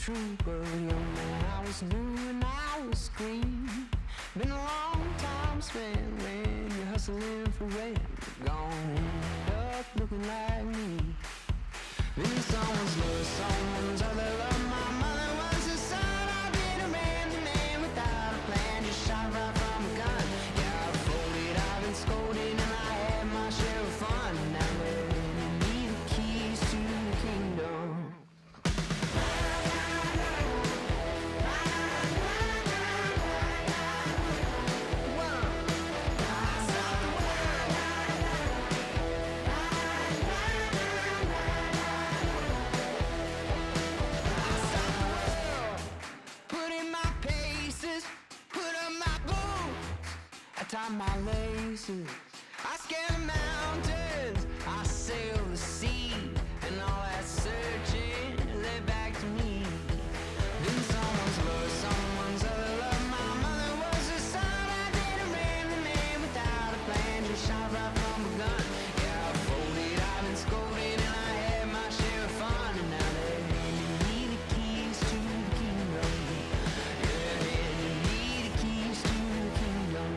trooper, young man. I was new and I was green. Been a long time spent when you're hustling for rent. Gone end up looking like me. Been someone's love, someone's other love. My mother was a son. I've been a man without a plan. Just shot right from a gun. Yeah, I've folded, I've been scolded, and I had my share of fun. Now letting me the keys to the kingdom. Tie my laces, I scale the mountains, I sail the sea, and all that searching led back to me. Been someone's love, someone's other love. My mother was a son. I did a man without a plan. Just shot right from a gun. Yeah, I folded, I've been scolded, and I had my share of fun. And now they're handing me the keys to the kingdom. Yeah, they're handing me the keys to the kingdom.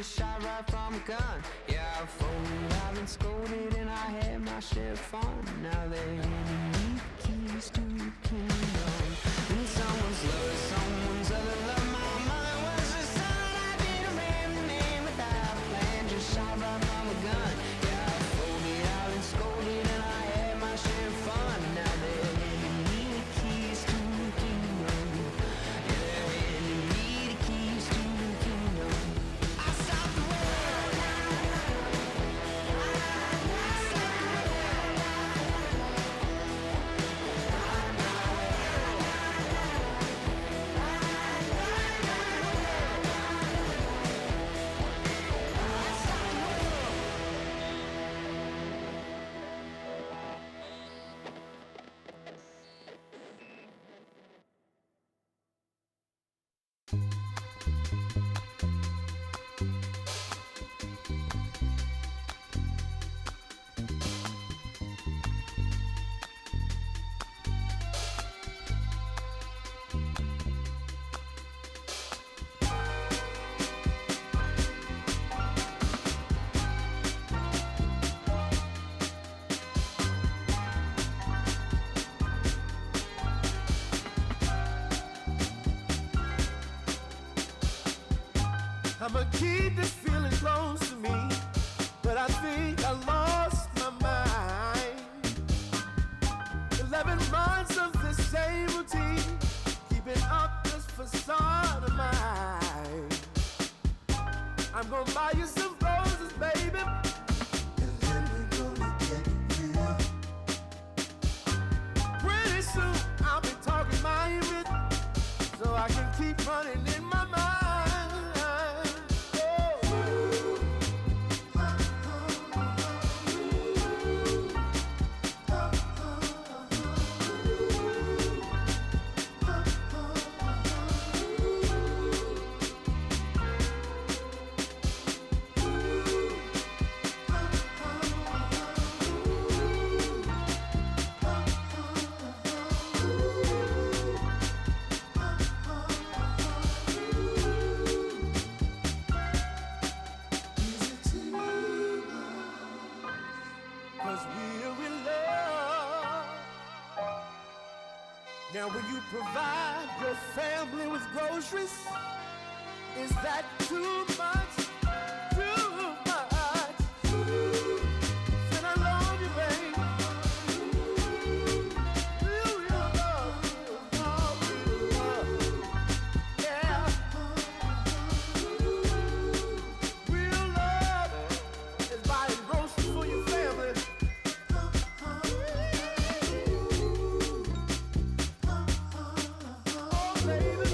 Shot right from a gun. Yeah, I've folded, I've been scolded, and I had my share of fun. Now they're handing me the keys to the kingdom. And someone's love, someone's other love. My mother was a son. I've been a man without a plan. Just shot right from a gun. Yeah, I've folded, I've been scolded, and I had my share of fun. Now they're handing me the keys to the kingdom. Yeah, they're handing me the keys to the kingdom. I'ma keep this feeling close to me, but I think I lost my mind. 11 months of the same routine, keeping up this facade of mine. I'm gonna buy you some roses, baby, and then we're gonna get real. Pretty soon I'll be talking my image, so I can keep running in my mind. Now will you provide your family with groceries? Is that too much? Too much? Said I love you, babe. Real love, real love. Yeah. Real love is buying groceries for your family. Oh, baby.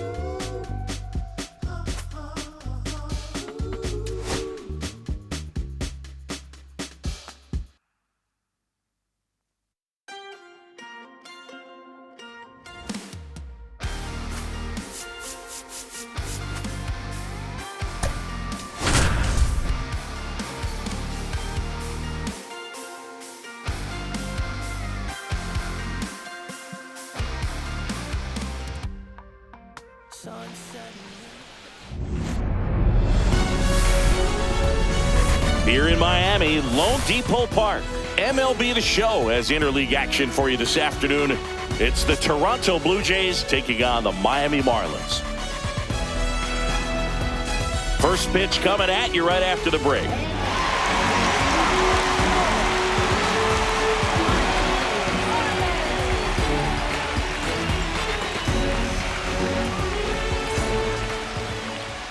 Here in Miami, LoanDepot Park. MLB The Show has interleague action for you this afternoon. It's the Toronto Blue Jays taking on the Miami Marlins. First pitch coming at you right after the break.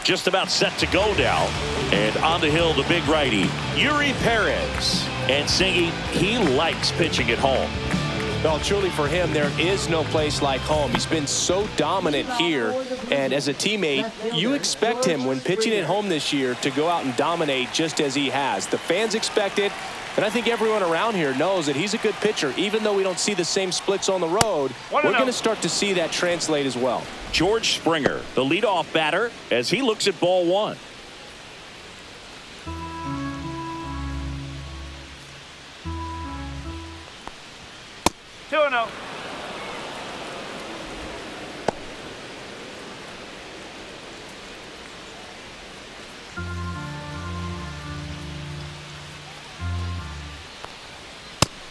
Just about set to go now. And on the hill, the big righty, Eury Perez. And Singy, he likes pitching at home. Well, truly for him, there is no place like home. He's been so dominant here. And as a teammate, you expect him when pitching at home this year to go out and dominate just as he has. The fans expect it. And I think everyone around here knows that he's a good pitcher. Even though we don't see the same splits on the road, we're going to start to see that translate as well. George Springer, the leadoff batter, as he looks at ball one.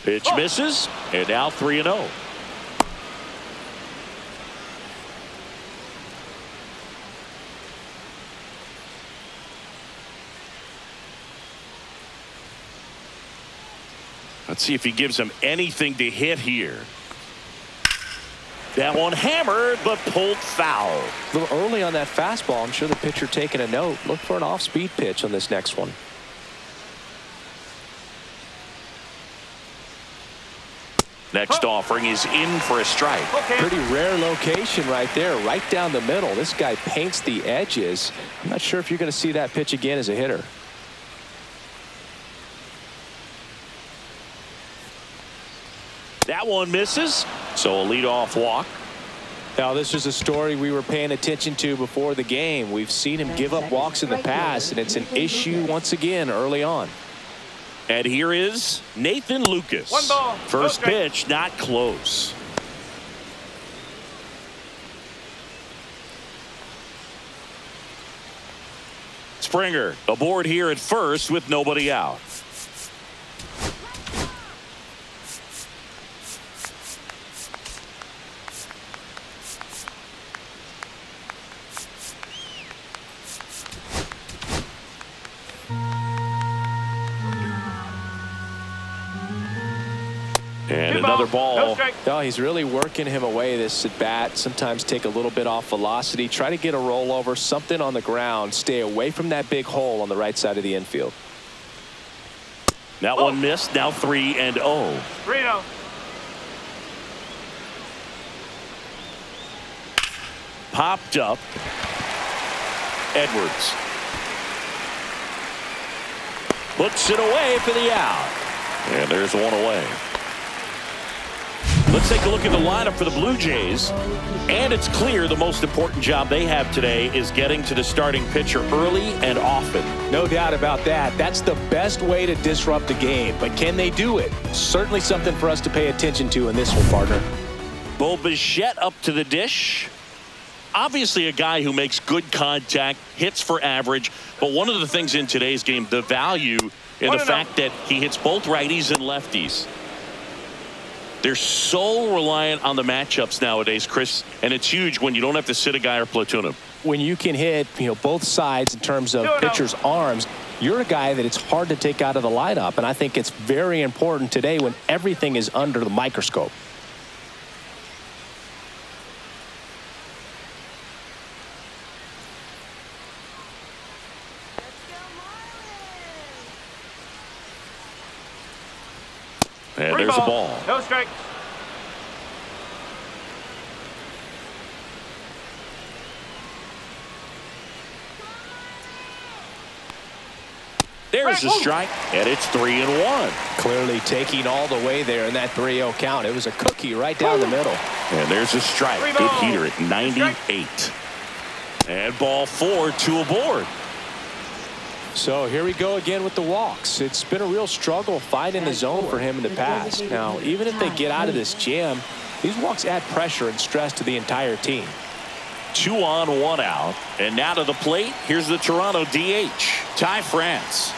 Pitch misses, and now 3-0. Let's see if he gives him anything to hit here. That one hammered, but pulled foul. A little early on that fastball. I'm sure the pitcher taking a note. Look for an off-speed pitch on this next one. Next offering is in for a strike. Pretty rare location right there, right down the middle. This guy paints the edges. I'm not sure if you're going to see that pitch again as a hitter. That one misses, so a leadoff walk. Now, this is a story we were paying attention to before the game. We've seen him give up walks in the past, and it's an issue once again early on. And here is Nathan Lucas. One ball. First pitch, not close. Springer aboard here at first with nobody out. And another ball. No, he's really working him away this at bat. Sometimes take a little bit off velocity. Try to get a rollover, something on the ground. Stay away from that big hole on the right side of the infield. That one missed. Now 3-0. 3-0. Popped up. Edwards. Puts it away for the out. And there's one away. Let's take a look at the lineup for the Blue Jays. And it's clear the most important job they have today is getting to the starting pitcher early and often. No doubt about that. That's the best way to disrupt the game. But can they do it? Certainly something for us to pay attention to in this one, partner. Bo Bichette up to the dish. Obviously a guy who makes good contact, hits for average. But one of the things in today's game, the value in the fact that he hits both righties and lefties. They're so reliant on the matchups nowadays, Chris, and it's huge when you don't have to sit a guy or platoon him. When you can hit, both sides in terms of pitchers' arms, you're a guy that it's hard to take out of the lineup, and I think it's very important today when everything is under the microscope. And there's a ball. No strike. There's a strike, and it's 3-1. Clearly taking all the way there in that 3-0 count. It was a cookie right down the middle. And there's a strike. Good heater at 98. And ball 4, 2 aboard. So here we go again with the walks. It's been a real struggle finding the zone for him in the past. Now, even if they get out of this jam, these walks add pressure and stress to the entire team. 2 on, 1 out. And now to the plate, here's the Toronto DH, Ty France.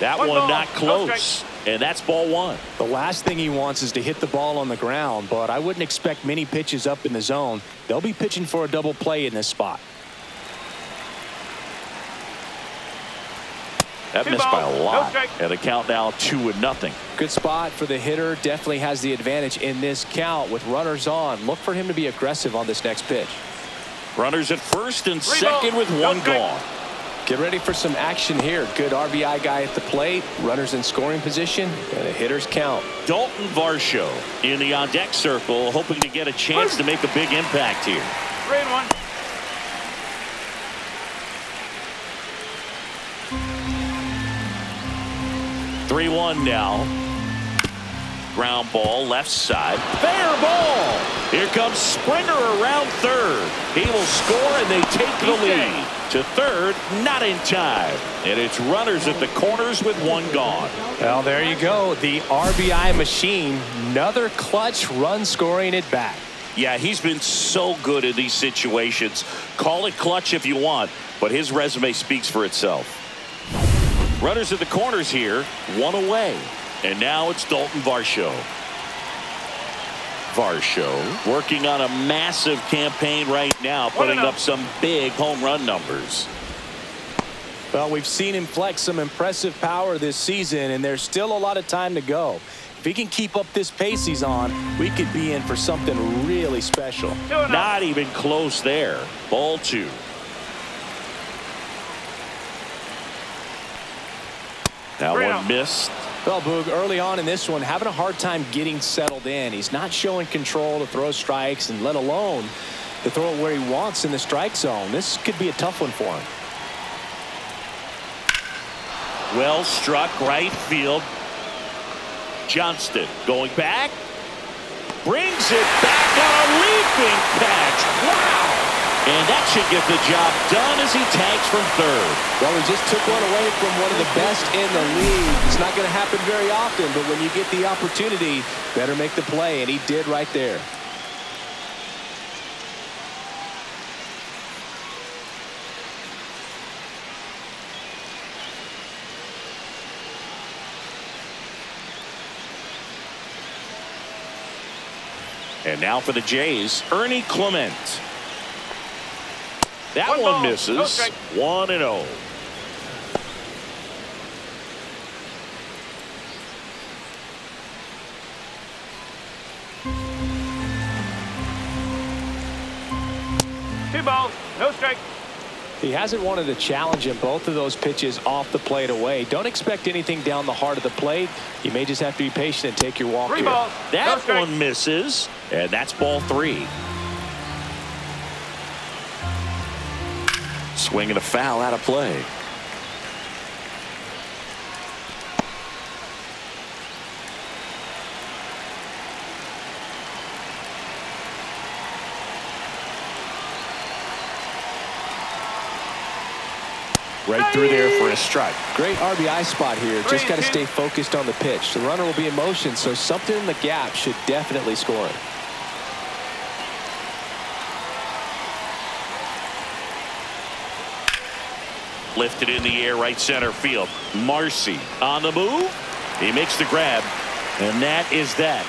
That one not close. And that's ball one. The last thing he wants is to hit the ball on the ground, but I wouldn't expect many pitches up in the zone. They'll be pitching for a double play in this spot. That missed by a lot. And the count now 2-0. Good spot for the hitter. Definitely has the advantage in this count with runners on. Look for him to be aggressive on this next pitch. Runners at first and second with one gone. Get ready for some action here. Good RBI guy at the plate. Runners in scoring position. And a hitter's count. Dalton Varsho in the on-deck circle, hoping to get a chance to make a big impact here. 3-1. Three-one now. Ground ball, left side. Fair ball. Here comes Springer around third. He will score, and they take the lead. To third, not in time. And it's runners at the corners with one gone. Well, there you go. The RBI machine. Another clutch run scoring at bat. Yeah, he's been so good in these situations. Call it clutch if you want, but his resume speaks for itself. Runners at the corners here, one away. And now it's Dalton Varsho. Varsho working on a massive campaign right now, putting up some big home run numbers. Well, we've seen him flex some impressive power this season, and there's still a lot of time to go. If he can keep up this pace he's on, we could be in for something really special. Not even close there. Ball two. That one missed. Well, Boog, early on in this one, having a hard time getting settled in. He's not showing control to throw strikes, and let alone to throw it where he wants in the strike zone. This could be a tough one for him. Well struck, right field. Johnston going back. Brings it back on a leaping catch. Wow! And that should get the job done as he tags from third. Well, he just took one away from one of the best in the league. It's not going to happen very often, but when you get the opportunity, better make the play, and he did right there. And now for the Jays, Ernie Clement. That one misses. 1-0. Two balls, no strike. He hasn't wanted a challenge in both of those pitches off the plate away. Don't expect anything down the heart of the plate. You may just have to be patient and take your walk Three here. balls, That no one misses. And that's ball three. Swinging a foul out of play. Right through there for a strike. Great RBI spot here. Just got to stay focused on the pitch. The runner will be in motion, so something in the gap should definitely score him. Lifted in the air, right center field. Marcy on the move. He makes the grab, and that is that.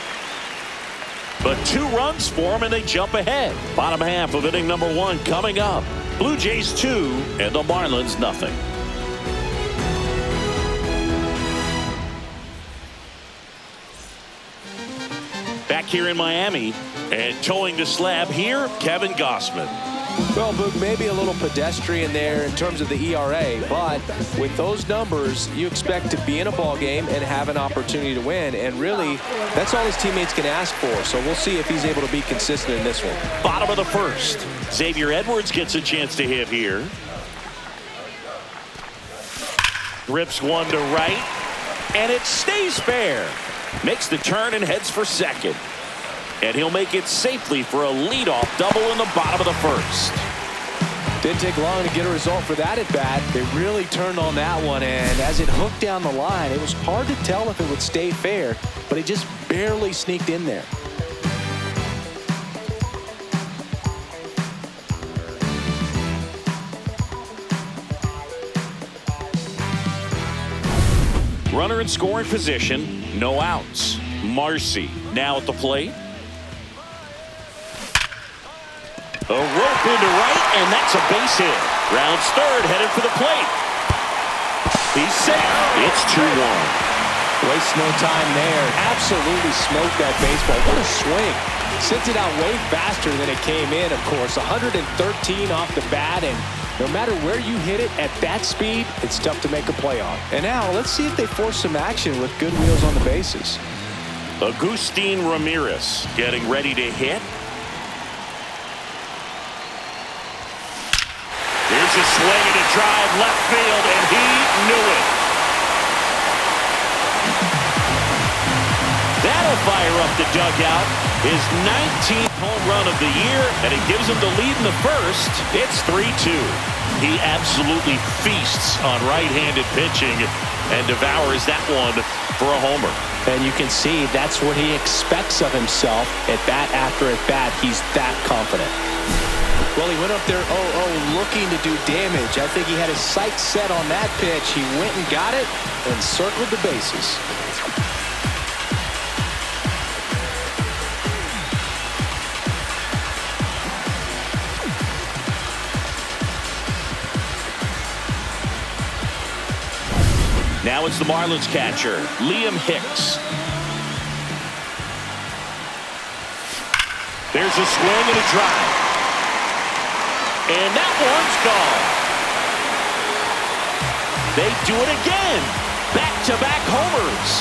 But 2 runs for him, and they jump ahead. Bottom half of inning number 1 coming up. Blue Jays 2 and the Marlins nothing. Back here in Miami, and towing the slab here, Kevin Gausman. Well, Boog, maybe a little pedestrian there in terms of the ERA, but with those numbers, you expect to be in a ball game and have an opportunity to win, and really, that's all his teammates can ask for, so we'll see if he's able to be consistent in this one. Bottom of the first. Xavier Edwards gets a chance to hit here. Rips one to right, and it stays fair. Makes the turn and heads for second. And he'll make it safely for a leadoff double in the bottom of the first. Didn't take long to get a result for that at bat. They really turned on that one, and as it hooked down the line, it was hard to tell if it would stay fair, but it just barely sneaked in there. Runner in scoring position, no outs. Marcy now at the plate. A rope into right, and that's a base hit. Rounds third, headed for the plate. He's safe. It's 2-1. Waste no time there. Absolutely smoked that baseball. What a swing. Sent it out way faster than it came in, of course. 113 off the bat, and no matter where you hit it at that speed, it's tough to make a play on. And now let's see if they force some action with good wheels on the bases. Agustin Ramirez getting ready to hit. Here's a swing and a drive left field, and he knew it. That'll fire up the dugout. His 19th home run of the year, and it gives him the lead in the first. It's 3-2. He absolutely feasts on right-handed pitching and devours that one for a homer. And you can see that's what he expects of himself at bat after at bat. He's that confident. Well, he went up there 0-0 looking to do damage. I think he had his sights set on that pitch. He went and got it and circled the bases. Now it's the Marlins catcher, Liam Hicks. There's a swing and a drive. And that one's gone. They do it again. Back-to-back homers.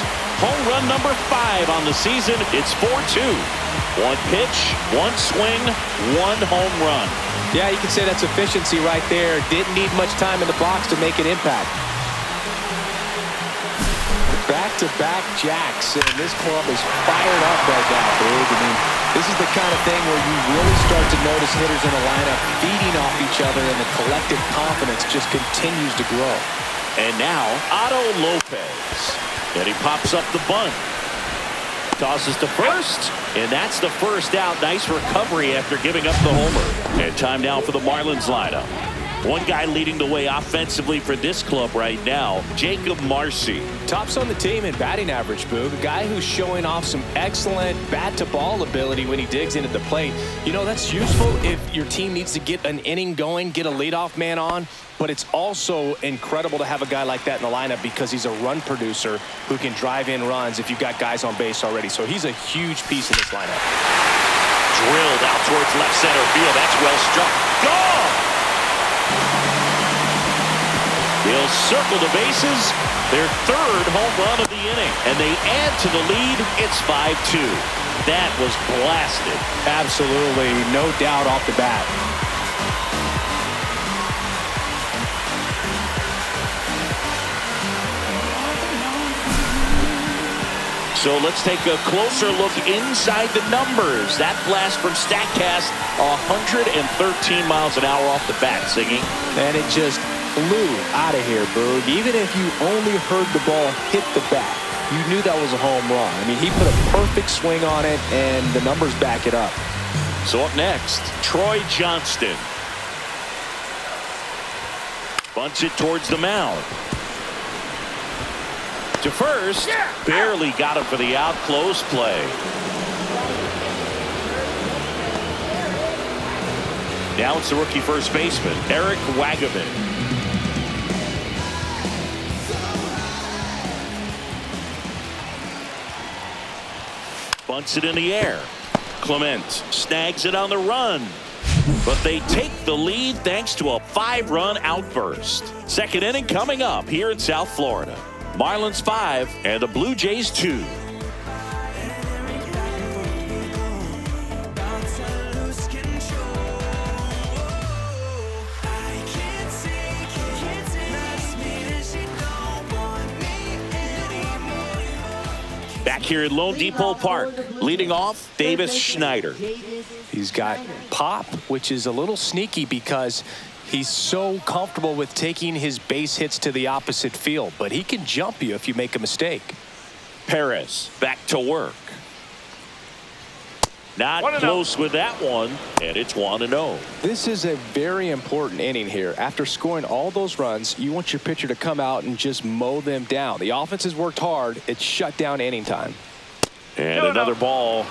Home run number 5 on the season. It's 4-2. One pitch, one swing, one home run. Yeah, you can say that's efficiency right there. Didn't need much time in the box to make an impact. Back-to-back jacks, and this club is fired up right now, Big. I mean, this is the kind of thing where you really start to notice hitters in the lineup feeding off each other, and the collective confidence just continues to grow. And now, Otto Lopez. And he pops up the bunt. Tosses to first, and that's the first out. Nice recovery after giving up the homer. And time now for the Marlins lineup. One guy leading the way offensively for this club right now, Jacob Marcy. Tops on the team in batting average, Boog. A guy who's showing off some excellent bat-to-ball ability when he digs in at the plate. You know, that's useful if your team needs to get an inning going, get a leadoff man on. But it's also incredible to have a guy like that in the lineup because he's a run producer who can drive in runs if you've got guys on base already. So he's a huge piece in this lineup. Drilled out towards left center field. That's well struck. Gone! They'll circle the bases. Their third home run of the inning. And they add to the lead. It's 5-2. That was blasted. Absolutely. No doubt off the bat. So let's take a closer look inside the numbers. That blast from StatCast, 113 miles an hour off the bat, Singing. And it just flew out of here, Boog. Even if you only heard the ball hit the bat, you knew that was a home run. I mean, he put a perfect swing on it, and the numbers back it up. So up next, Troy Johnston. Bunts it towards the mound. To first, barely got him for the out. Close play. Now it's the rookie first baseman, Eric Wagaman. Bunts it in the air. Clement snags it on the run. But they take the lead thanks to a 5-run outburst. Second inning coming up here in South Florida. Marlins 5 and the Blue Jays 2. Back here at LoanDepot Park, leading off, Davis Schneider. He's got pop, which is a little sneaky because he's so comfortable with taking his base hits to the opposite field, but he can jump you if you make a mistake. Perez back to work. Not 1-0. close with that one, and it's 1-0. This is a very important inning here. After scoring all those runs, you want your pitcher to come out and just mow them down. The offense has worked hard. It's shut down inning time. And another ball.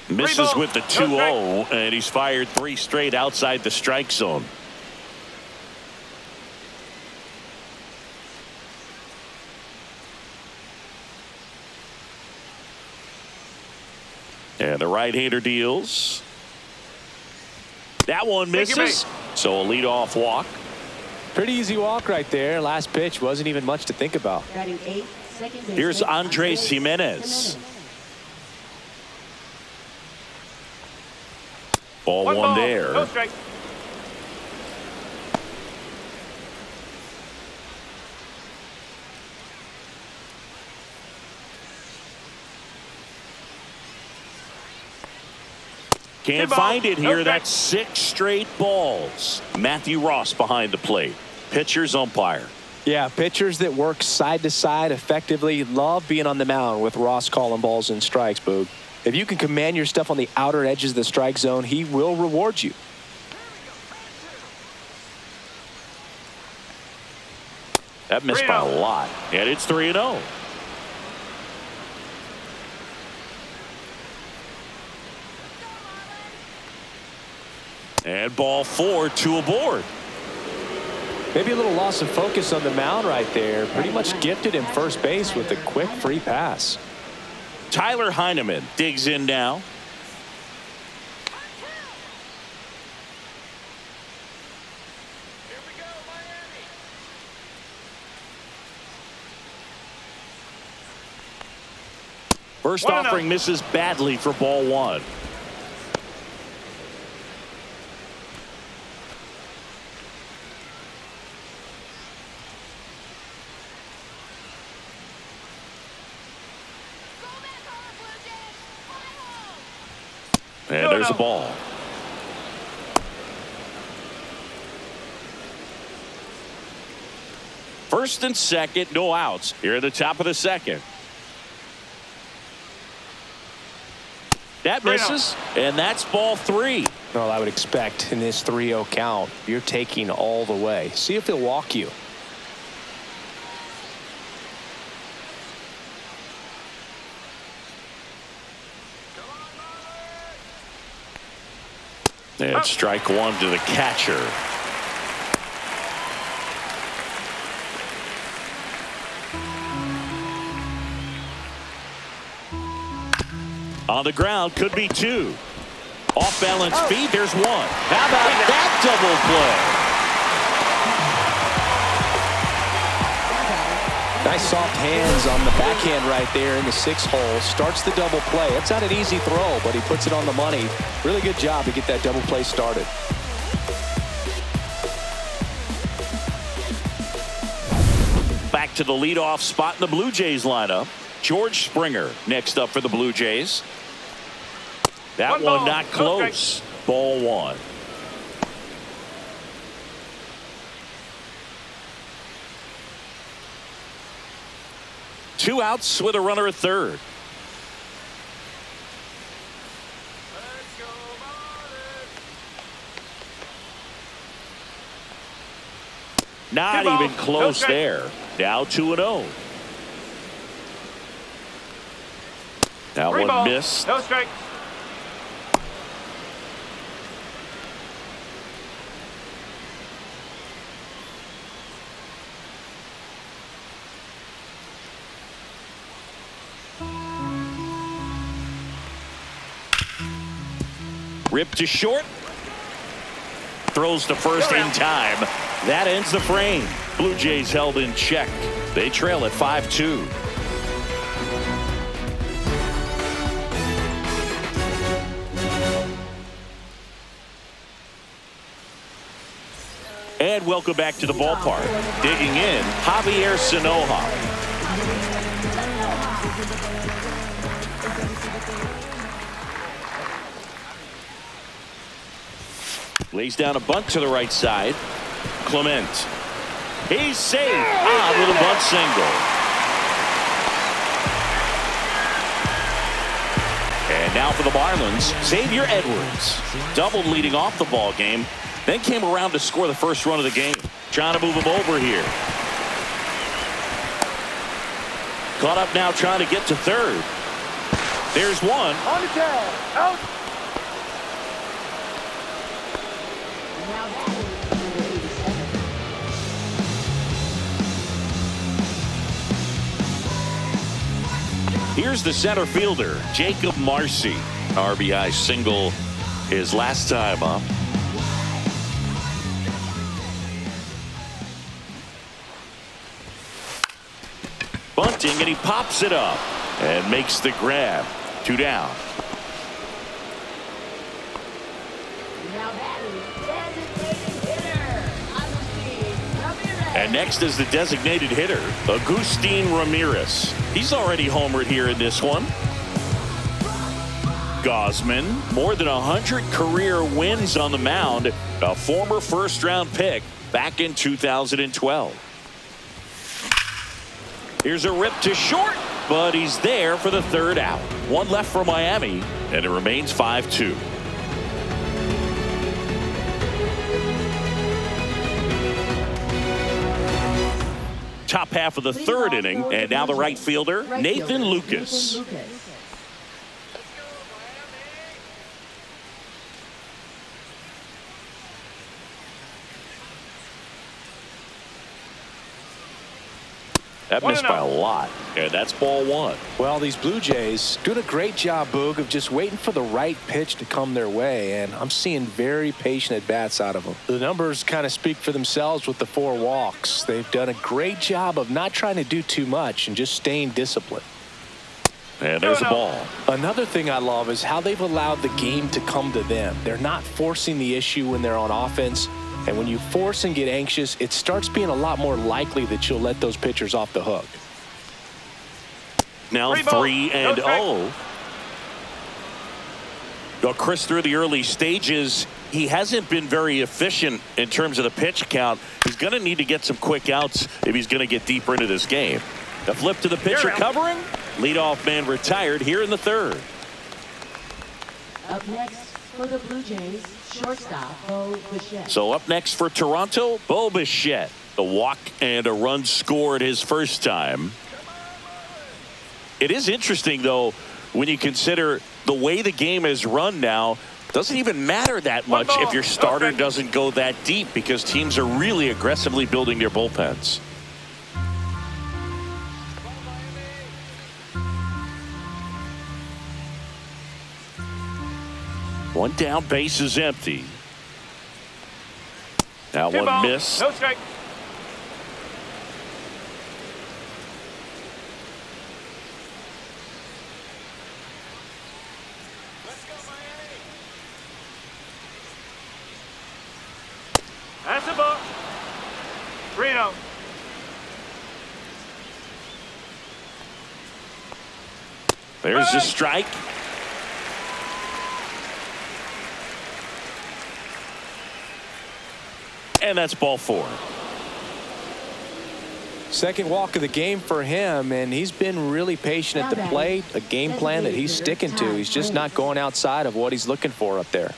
Misses with the 2-0, and he's fired 3 straight outside the strike zone. And the right-hander deals. That one misses. So a leadoff walk. Pretty easy walk right there. Last pitch wasn't even much to think about. Here's Andres Jimenez. Ball one there. No strike. Can't find it here. That's 6 straight balls. Matthew Ross behind the plate. Pitcher's umpire. Yeah, pitchers that work side to side effectively love being on the mound with Ross calling balls and strikes, Boog. If you can command your stuff on the outer edges of the strike zone, he will reward you. That missed by a lot. And it's 3-0. And ball 4, 2 aboard. Maybe a little loss of focus on the mound right there. Pretty much gifted him first base with a quick free pass. Tyler Heineman digs in now. First offering misses badly for ball 1. And there's a ball. First and second, no outs here at the top of the second. That misses, and that's ball 3. Well, I would expect in this 3-0 count, you're taking all the way. See if he'll walk you. And strike 1 to the catcher. On the ground, could be 2. Off balance feed, there's 1. How about that double play? Nice soft hands on the backhand right there in the 6th hole. Starts the double play. It's not an easy throw, but he puts it on the money. Really good job to get that double play started. Back to the leadoff spot in the Blue Jays lineup. George Springer next up for the Blue Jays. That one not close. Ball 1. Two outs with a runner at third. Not even close there. Now 2-0. That one missed. No strike. Ripped to short. Throws to first in time. That ends the frame. Blue Jays held in check. They trail at 5-2. And welcome back to the ballpark. Digging in, Javier Sanoja. Lays down a bunt to the right side. Clement. He's safe. Little bunt single. And now for the Marlins, Xavier Edwards. Doubled leading off the ball game. Then came around to score the first run of the game. Trying to move him over here. Caught up now trying to get to third. There's one. On the tag. Out. Here's the center fielder, Jacob Marcy. RBI single his last time up. Bunting, and he pops it up and makes the grab. 2 down. And next is the designated hitter, Agustin Ramirez. He's already homered here in this one. Gausman, more than 100 career wins on the mound, a former first-round pick back in 2012. Here's a rip to short, but he's there for the third out. One left for Miami, and it remains 5-2. Top half of the third inning, and now the right fielder, Nathan Lucas. That missed by a lot, and that's ball 1. Well, these Blue Jays doing a great job, Boog, of just waiting for the right pitch to come their way, and I'm seeing very patient at-bats out of them. The numbers kind of speak for themselves with the 4 walks. They've done a great job of not trying to do too much and just staying disciplined. And there's a ball. Another thing I love is how they've allowed the game to come to them. They're not forcing the issue when they're on offense. And when you force and get anxious, it starts being a lot more likely that you'll let those pitchers off the hook. Now 3-0. Chris, through the early stages, he hasn't been very efficient in terms of the pitch count. He's going to need to get some quick outs if he's going to get deeper into this game. The flip to the pitcher covering. Leadoff man retired here in the third. Up next for the Blue Jays, shortstop Bo Bichette. So up next for Toronto, Bo Bichette. The walk and a run scored his first time. It is interesting, though, when you consider the way the game is run now. Doesn't even matter that much if your starter doesn't go that deep, because teams are really aggressively building their bullpens. One down, base is empty. That one missed. No strike. That's a ball. 3-0. There's the strike. And that's ball 4. Second walk of the game for him, and he's been really patient at the plate. A game plan that he's sticking to. He's just not going outside of what he's looking for up there.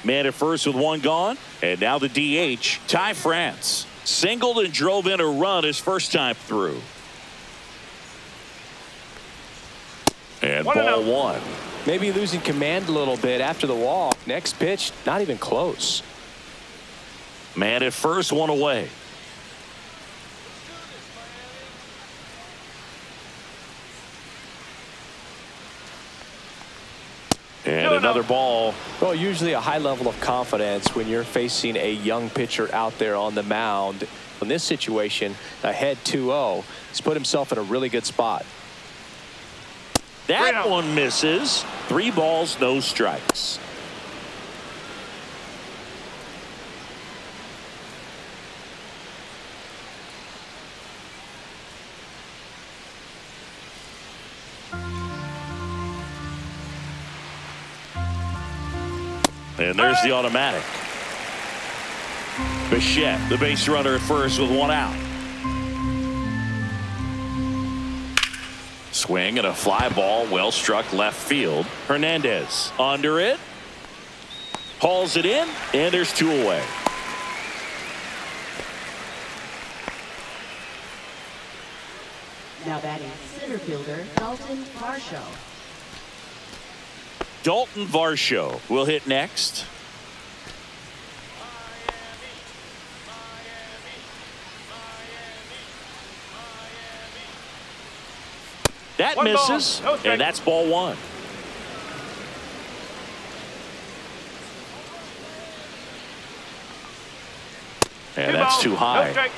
Man at first with one gone, and now the DH, Ty France. Singled and drove in a run his first time through. And ball 1. Maybe losing command a little bit after the walk. Next pitch, not even close. Man at first, one away. And another ball. Well, usually a high level of confidence when you're facing a young pitcher out there on the mound. In this situation, ahead 2-0, he's put himself in a really good spot. That one misses. 3 balls, no strikes. And there's the automatic. Bichette, the base runner at first with one out. Swing and a fly ball, well struck left field. Hernandez under it. Hauls it in, and there's two away. Now batting center fielder Dalton Varsho. Dalton Varsho will hit next. That misses, and that's ball one. And that's too high.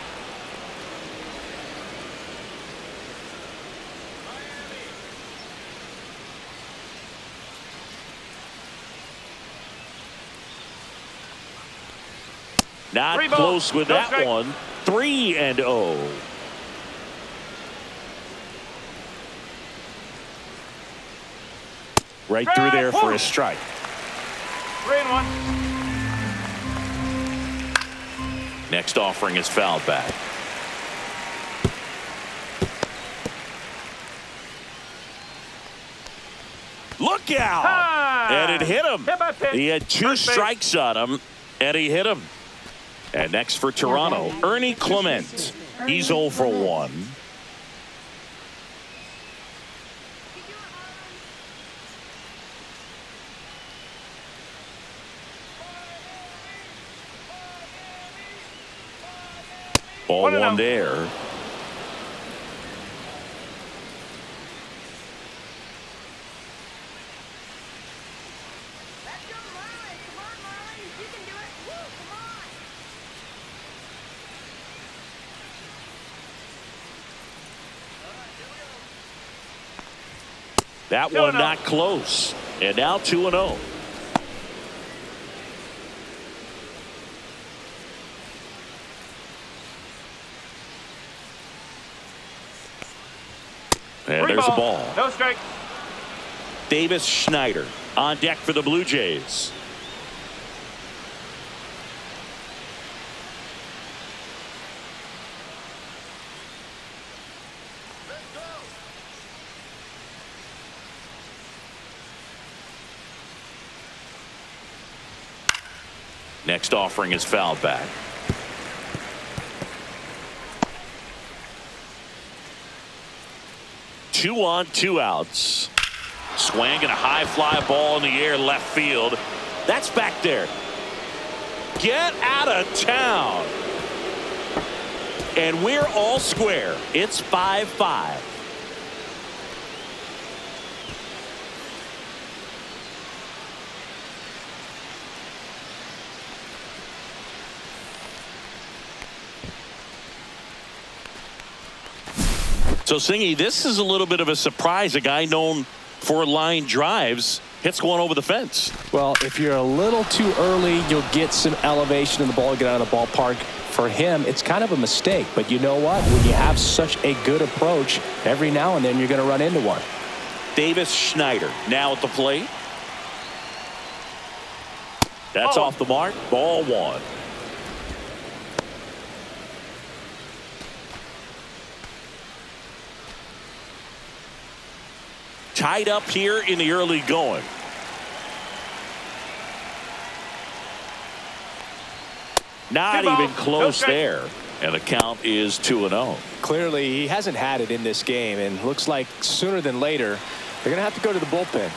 Not close with that one. 3-0. Right through there for a strike. 3-1. Next offering is fouled back. Look out! And it hit him. He had two strikes on him, and he hit him. And next for Toronto, Ernie Clement. He's 0 for 1. Ball one there. That one not close. And now 2-0. And there's a ball. No strike. Davis Schneider on deck for the Blue Jays. Next offering is fouled back. Two on, two outs. Swing and a high fly ball in the air left field. That's back there. Get out of town. And we're all square. It's 5-5. So, Singy, this is a little bit of a surprise. A guy known for line drives hits one over the fence. Well, if you're a little too early, you'll get some elevation in the ball, get out of the ballpark. For him, it's kind of a mistake. But you know what? When you have such a good approach, every now and then you're going to run into one. Davis Schneider now at the plate. That's off the mark. Ball one. Tied up here in the early going. Not even close there. And the count is 2-0. Clearly, he hasn't had it in this game, and looks like sooner than later, they're going to have to go to the bullpen.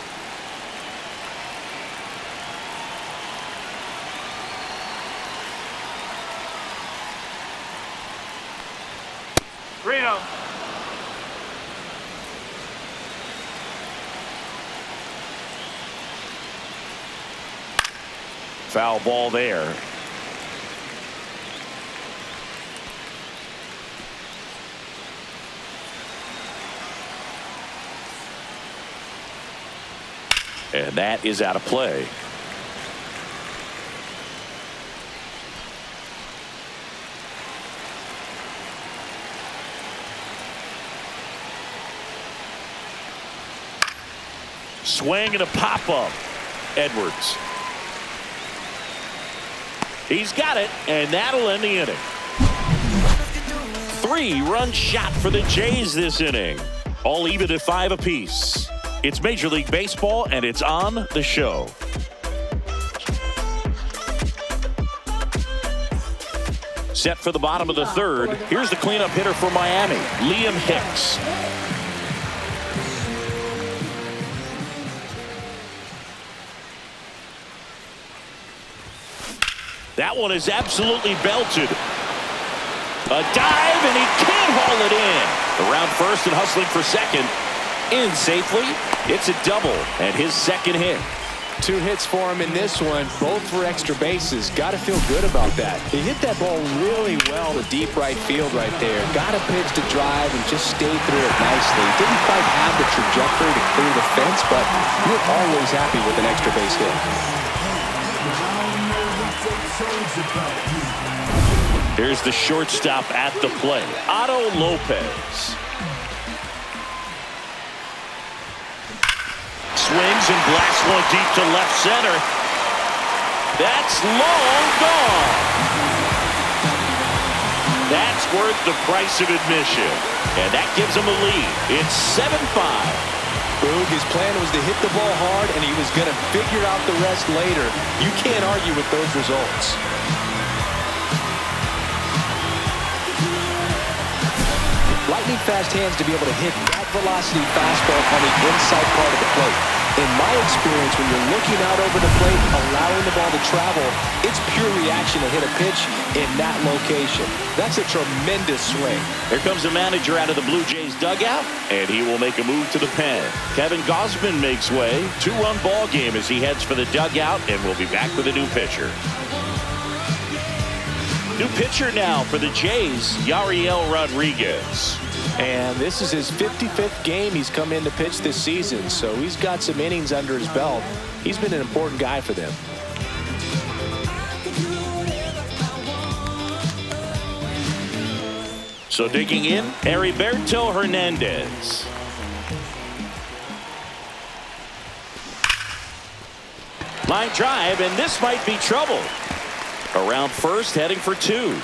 Foul ball there. And that is out of play. Swing and a pop-up. Edwards. He's got it, and that'll end the inning. 3-run shot for the Jays this inning. All even at 5 apiece. It's Major League Baseball, and it's on the show. Set for the bottom of the third. Here's the cleanup hitter for Miami, Liam Hicks. That one is absolutely belted. A dive, and he can't haul it in. Around first and hustling for second. In safely. It's a double, and his second hit. 2 hits for him in this one, both for extra bases. Got to feel good about that. He hit that ball really well to deep right field right there. Got a pitch to drive and just stayed through it nicely. Didn't quite have the trajectory to clear the fence, but you're always happy with an extra base hit. Here's the shortstop at the plate, Otto Lopez. Swings and blasts one deep to left center. That's long gone. That's worth the price of admission. And that gives him a lead. It's 7-5. Boog, his plan was to hit the ball hard, and he was going to figure out the rest later. You can't argue with those results. Lightning fast hands to be able to hit that velocity fastball on the inside part of the plate. In my experience, when you're looking out over the plate, allowing the ball to travel, it's pure reaction to hit a pitch in that location. That's a tremendous swing. Here comes the manager out of the Blue Jays dugout, and he will make a move to the pen. Kevin Gausman makes way. 2-run ball game as he heads for the dugout, and we'll be back with a new pitcher. New pitcher now for the Jays, Yariel Rodriguez. And this is his 55th game he's come in to pitch this season, so he's got some innings under his belt. He's been an important guy for them. So digging in, Heriberto Hernandez. Line drive, and this might be trouble. Around first, heading for 2.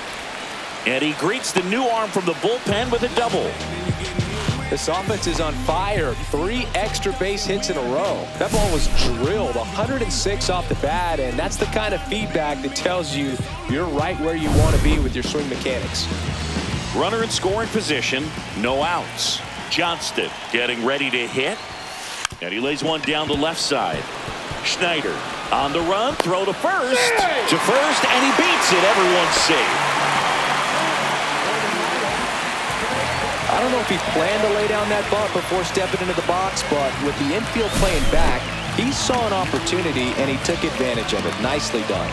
And he greets the new arm from the bullpen with a double. This offense is on fire. 3 extra base hits in a row. That ball was drilled 106 off the bat, and that's the kind of feedback that tells you you're right where you want to be with your swing mechanics. Runner in scoring position, no outs. Johnston getting ready to hit, and he lays one down the left side. Schneider on the run, throw to first, and he beats it. Everyone's safe. I don't know if he planned to lay down that bunt before stepping into the box, but with the infield playing back, he saw an opportunity and he took advantage of it. Nicely done.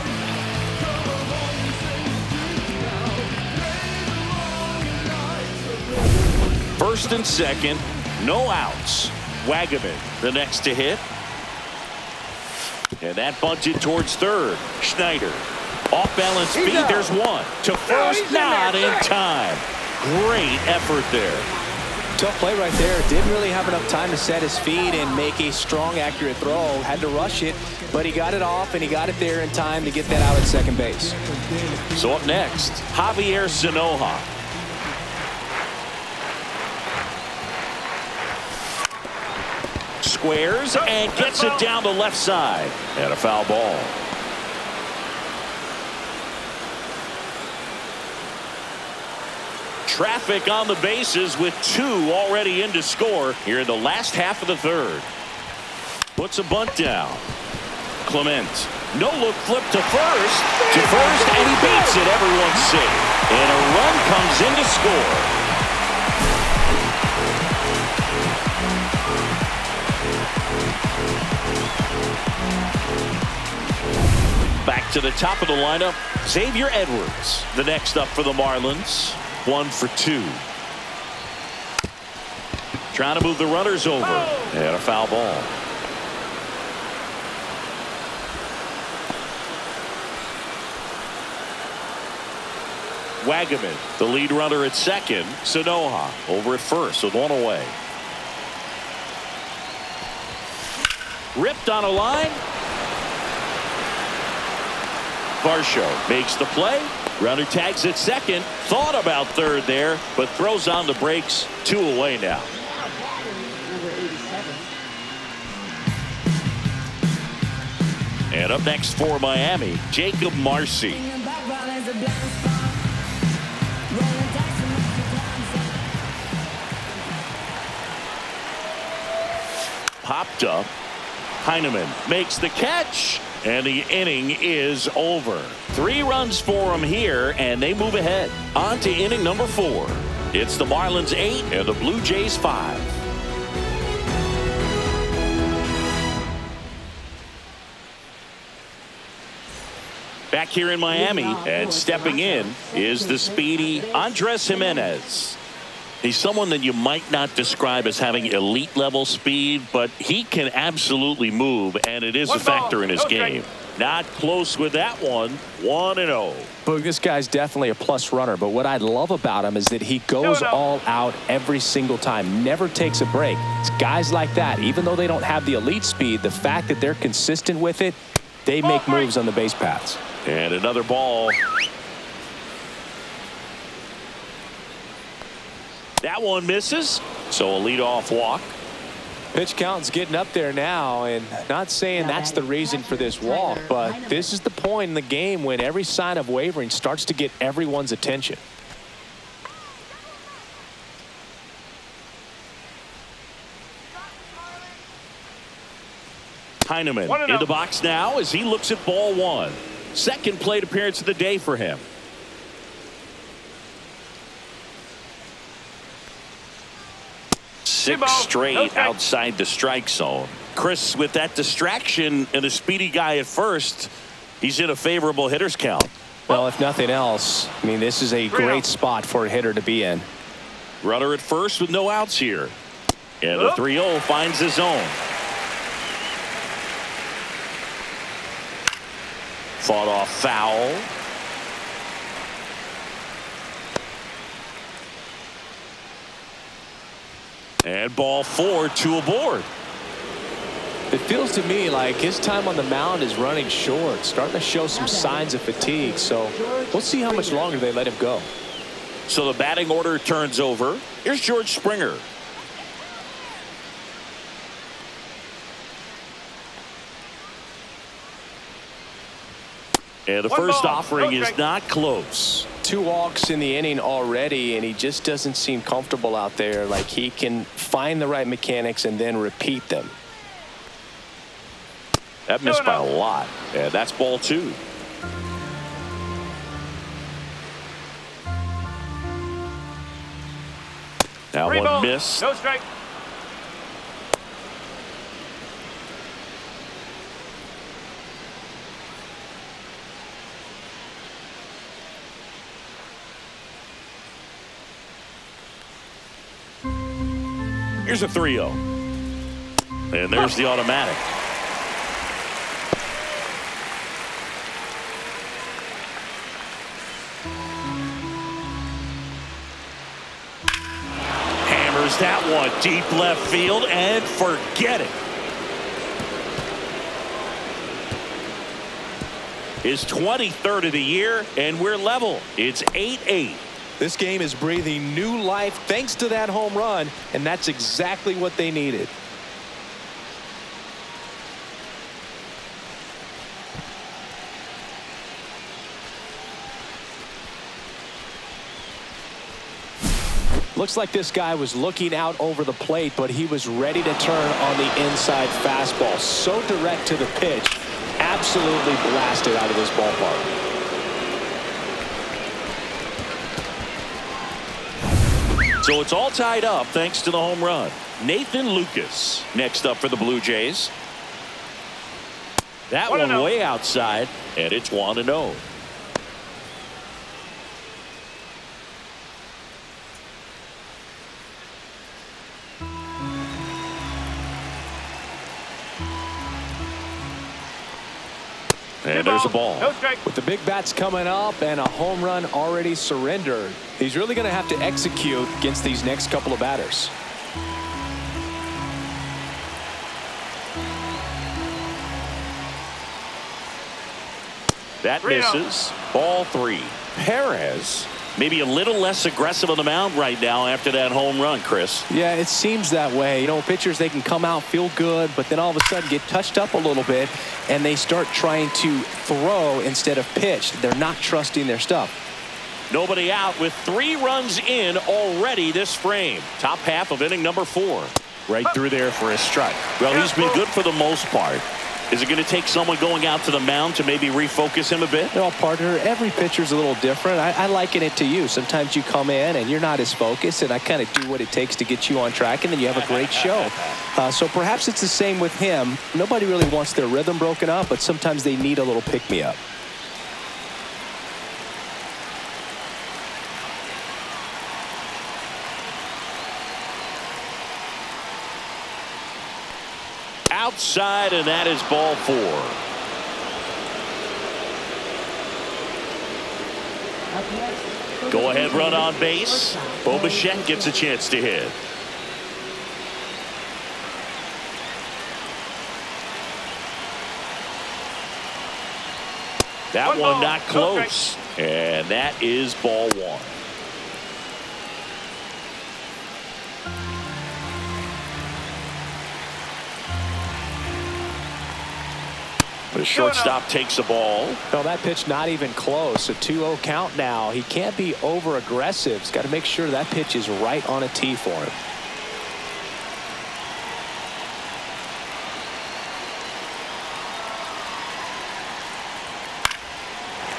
First and second, no outs. Wagaman the next to hit. And that bunted towards third. Schneider off balance feet. There's one to first, not in time. Great effort there. Tough play right there. Didn't really have enough time to set his feet and make a strong, accurate throw. Had to rush it, but he got it off and he got it there in time to get that out at second base. So up next, Javier Sanoja. Squares and gets it down the left side. And a foul ball. Traffic on the bases with 2 already in to score here in the last half of the third. Puts a bunt down. Clement, no look flip to first, and he beats it. Everyone's safe. And a run comes in to score. Back to the top of the lineup, Xavier Edwards, the next up for the Marlins. 1 for 2. Trying to move the runners over. And a foul ball. Wagaman, the lead runner at second. Sanoja over at first with 1 away. Ripped on a line. Varsho makes the play. Runner tags at second. Thought about third there, but throws on the brakes. 2 away now. Number 87. And up next for Miami, Jacob Marcy. Popped up. Heineman makes the catch, and the inning is over. 3 runs for him here, and they move ahead. On to inning number 4. It's the Marlins 8 and the Blue Jays 5. Back here in Miami, and stepping in is the speedy Andres Gimenez. He's someone that you might not describe as having elite level speed, but he can absolutely move, and it is a factor in his game. Not close with that one. 1-0. Boog, this guy's definitely a plus runner, but what I love about him is that he goes all out every single time, never takes a break. It's guys like that, even though they don't have the elite speed, the fact that they're consistent with it, they make moves on the base paths. And another ball. That one misses, so a leadoff walk. Pitch count's getting up there now, and not saying that's the reason for this walk, but this is the point in the game when every sign of wavering starts to get everyone's attention. Heineman in the box now as he looks at ball 1. Second plate appearance of the day for him. Six straight outside the strike zone. Chris, with that distraction and a speedy guy at first, he's in a favorable hitter's count. Well, if nothing else, I mean, this is a great spot for a hitter to be in. Runner at first with no outs here. And the 3-0 finds the zone. Fought off foul. And ball 4, 2 aboard. It feels to me like his time on the mound is running short, starting to show some signs of fatigue. So we'll see how much longer they let him go. So the batting order turns over. Here's George Springer. And the first offering is not close. 2 walks in the inning already, and he just doesn't seem comfortable out there. Like he can find the right mechanics and then repeat them. That missed by a lot. And that's ball 2. That one missed. No strike. Here's a 3-0. And there's the automatic. Hammers that one deep left field and forget it. His 23rd of the year, and we're level. It's 8-8. This game is breathing new life thanks to that home run, and that's exactly what they needed. Looks like this guy was looking out over the plate, but he was ready to turn on the inside fastball. So direct to the pitch, absolutely blasted out of this ballpark. So it's all tied up thanks to the home run. Nathan Lucas next up for the Blue Jays. That one way outside, and it's 1-0. And there's a ball. With the big bats coming up and a home run already surrendered, he's really going to have to execute against these next couple of batters. That 3-0. misses. Ball 3. Perez maybe a little less aggressive on the mound right now after that home run, Chris. Yeah, it seems that way. You know, pitchers, they can come out, feel good, but then all of a sudden get touched up a little bit, and they start trying to throw instead of pitch. They're not trusting their stuff. Nobody out with 3 runs in already this frame. Top half of inning number 4. Right through there for a strike. Well, he's been good for the most part. Is it going to take someone going out to the mound to maybe refocus him a bit? Well, partner, every pitcher's a little different. I liken it to you. Sometimes you come in and you're not as focused, and I kind of do what it takes to get you on track, and then you have a great show. So perhaps it's the same with him. Nobody really wants their rhythm broken up, but sometimes they need a little pick-me-up. Outside, and that is ball 4. Up next. Go ahead run on base. Bo Bichette gets a chance to hit. That one not close. And that is ball 1. The shortstop takes the ball. No, that pitch not even close. A 2-0 count now. He can't be over aggressive. He's got to make sure that pitch is right on a tee for him.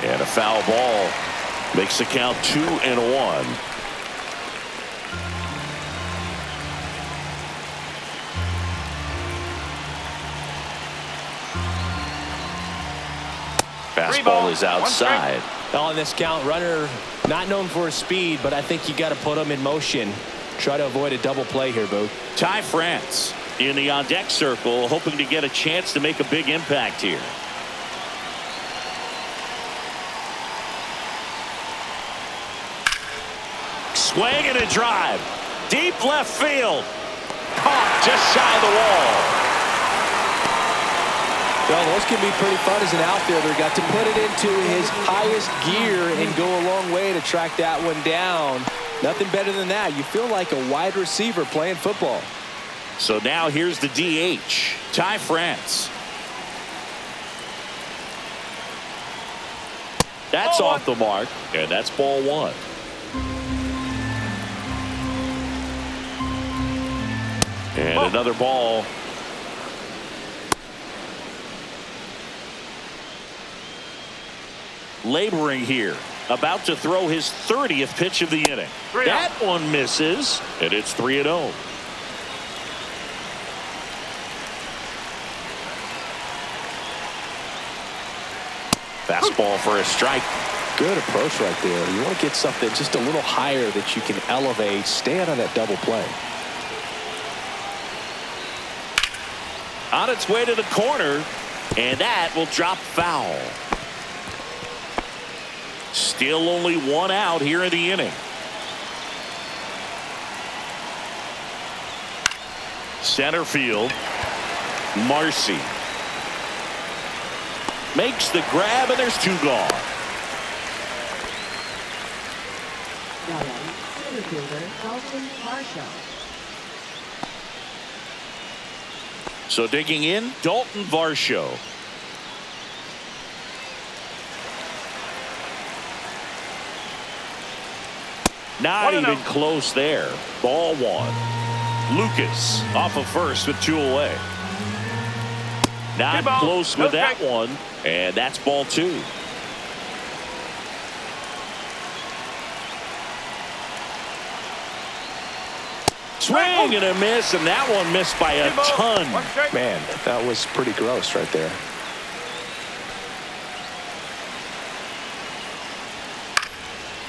And a foul ball makes the count 2-1. Fastball is outside. On this count, runner not known for his speed, but I think you got to put him in motion. Try to avoid a double play here, Boo. Ty France in the on-deck circle, hoping to get a chance to make a big impact here. Swing and a drive. Deep left field. Caught just shy of the wall. Well, those can be pretty fun as an outfielder. Got to put it into his highest gear and go a long way to track that one down. Nothing better than that. You feel like a wide receiver playing football. So now here's the DH, Ty France. That's off the mark, and that's ball 1. And another ball. Laboring here, about to throw his 30th pitch of the inning. That one misses, and it's 3-0. Fastball for a strike. Good approach right there. You want to get something just a little higher that you can elevate. Stay out of that double play. On its way to the corner, and that will drop foul. Still only 1 out here in the inning. Center field. Marcy makes the grab, and there's 2 gone. Center fielder Gausman Marshall. So digging in, Dalton Varsho. Not even close there. Ball 1. Lucas off of first with 2 away. Not close with that one, and that's ball 2. Swing and a miss, and that one missed by a ton. Man, that was pretty gross right there.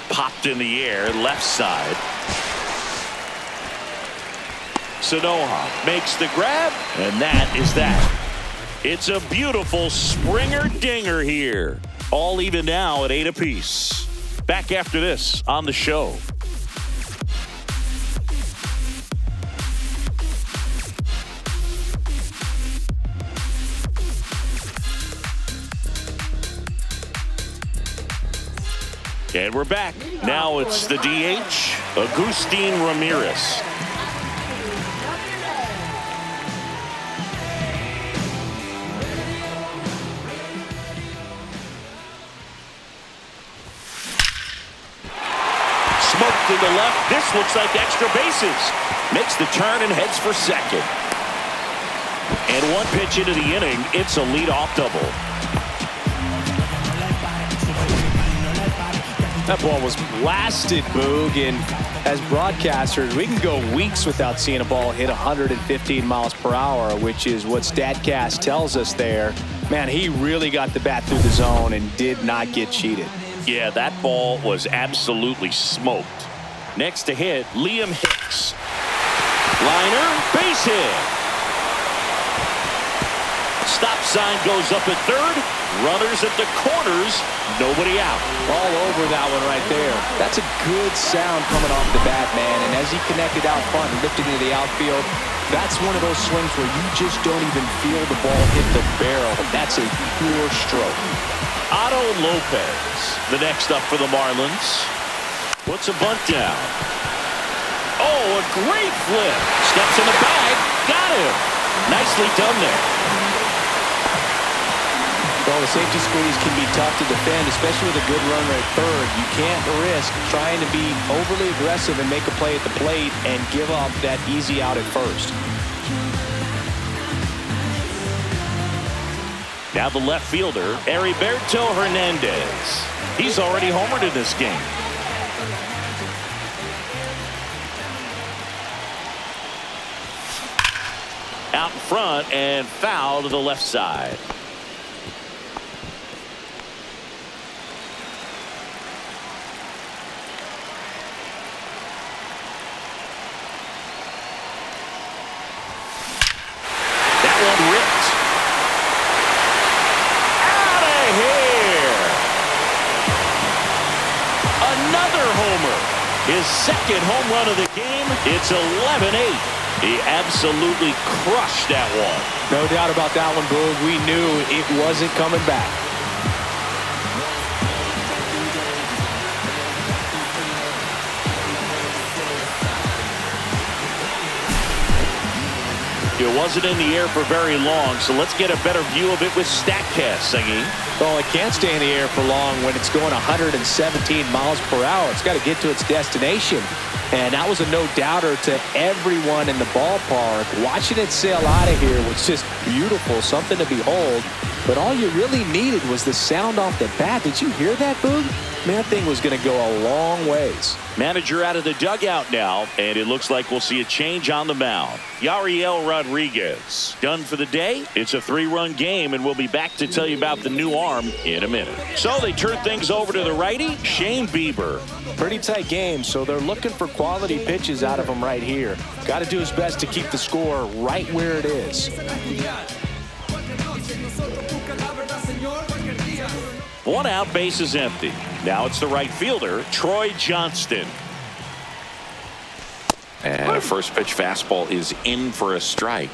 Popped in the air, left side. Sanoha makes the grab, and that is that. It's a beautiful Springer dinger here. All even now at 8 apiece. Back after this on the show. And we're back. Now it's the DH, Agustin Ramirez. Smoked to the left. This looks like extra bases. Makes the turn and heads for second. And one pitch into the inning, it's a leadoff double. That ball was blasted, Boog, and as broadcasters, we can go weeks without seeing a ball hit 115 miles per hour, which is what StatCast tells us there. Man, he really got the bat through the zone and did not get cheated. Yeah, that ball was absolutely smoked. Next to hit, Liam Hicks. Liner, base hit. Stop sign goes up at third. Runners at the corners. Nobody out. All over that one right there. That's a good sound coming off the bat, man. And as he connected out front and lifted into the outfield, that's one of those swings where you just don't even feel the ball hit the barrel. That's a pure stroke. Otto Lopez, the next up for the Marlins. Puts a bunt down. Oh, a great flip. Steps in the bag. Got him. Nicely done there. Well, the safety squeeze can be tough to defend, especially with a good runner at third. You can't risk trying to be overly aggressive and make a play at the plate and give up that easy out at first. Now the left fielder, Heriberto Hernandez. He's already homered in this game. Out in front and foul to the left side. That one ripped. Out of here. Another homer. His second home run of the game. It's 11-8. He absolutely crushed that one. No doubt about that one, Boog. We knew it wasn't coming back. It wasn't in the air for very long, so let's get a better view of it with StatCast singing. Well, it can't stay in the air for long when it's going 117 miles per hour. It's got to get to its destination. And that was a no-doubter to everyone in the ballpark. Watching it sail out of here was just beautiful, something to behold. But all you really needed was the sound off the bat. Did you hear that, Boog? Man, that thing was going to go a long ways. Manager out of the dugout now, and it looks like we'll see a change on the mound. Yariel Rodriguez done for the day. It's a 3-run game, and we'll be back to tell you about the new arm in a minute. So they turn things over to the righty, Shane Bieber. Pretty tight game, so they're looking for quality pitches out of him right here. Got to do his best to keep the score right where it is. One out, base is empty. Now it's the right fielder, Troy Johnston. And a first pitch fastball is in for a strike.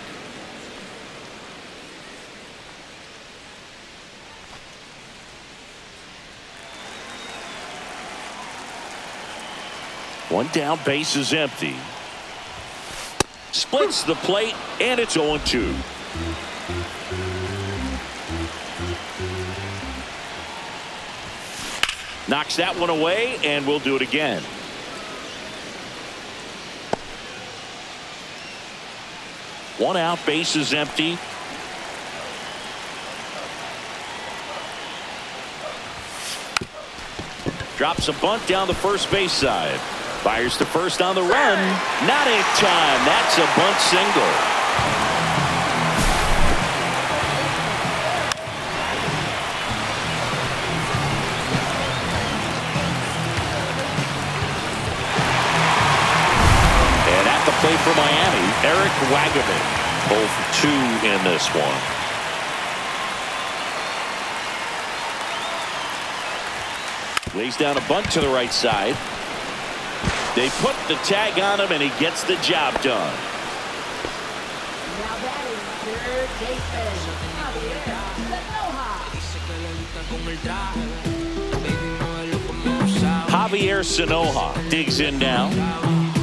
One down, base is empty. Splits the plate, and it's 0-2. Knocks that one away, and we'll do it again. One out, base is empty. Drops a bunt down the first base side. Fires to first on the run. Not in time. That's a bunt single. Play for Miami, Eric Wagaman, 0 for 2 in this one. Lays down a bunt to the right side. They put the tag on him, and he gets the job done. Now batting third baseman, Javier Sanoja. Javier Sanoja digs in now.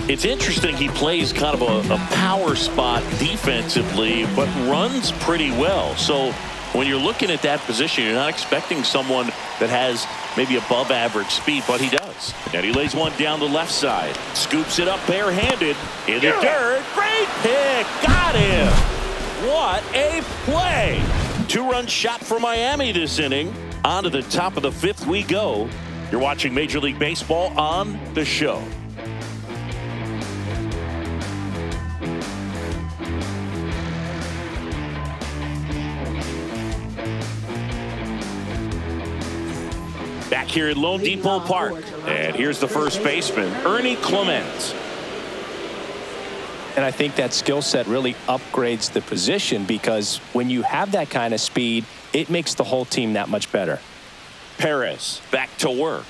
It's interesting, he plays kind of a power spot defensively, but runs pretty well. So when you're looking at that position, you're not expecting someone that has maybe above average speed, but he does. And he lays one down the left side. Scoops it up barehanded in the dirt. Great pick. Got him. What a play. 2-run shot for Miami this inning. On to the top of the 5th we go. You're watching Major League Baseball on The Show. Back here at LoanDepot Park. And here's the first baseman, Ernie Clement. And I think that skill set really upgrades the position, because when you have that kind of speed, it makes the whole team that much better. Perez back to work.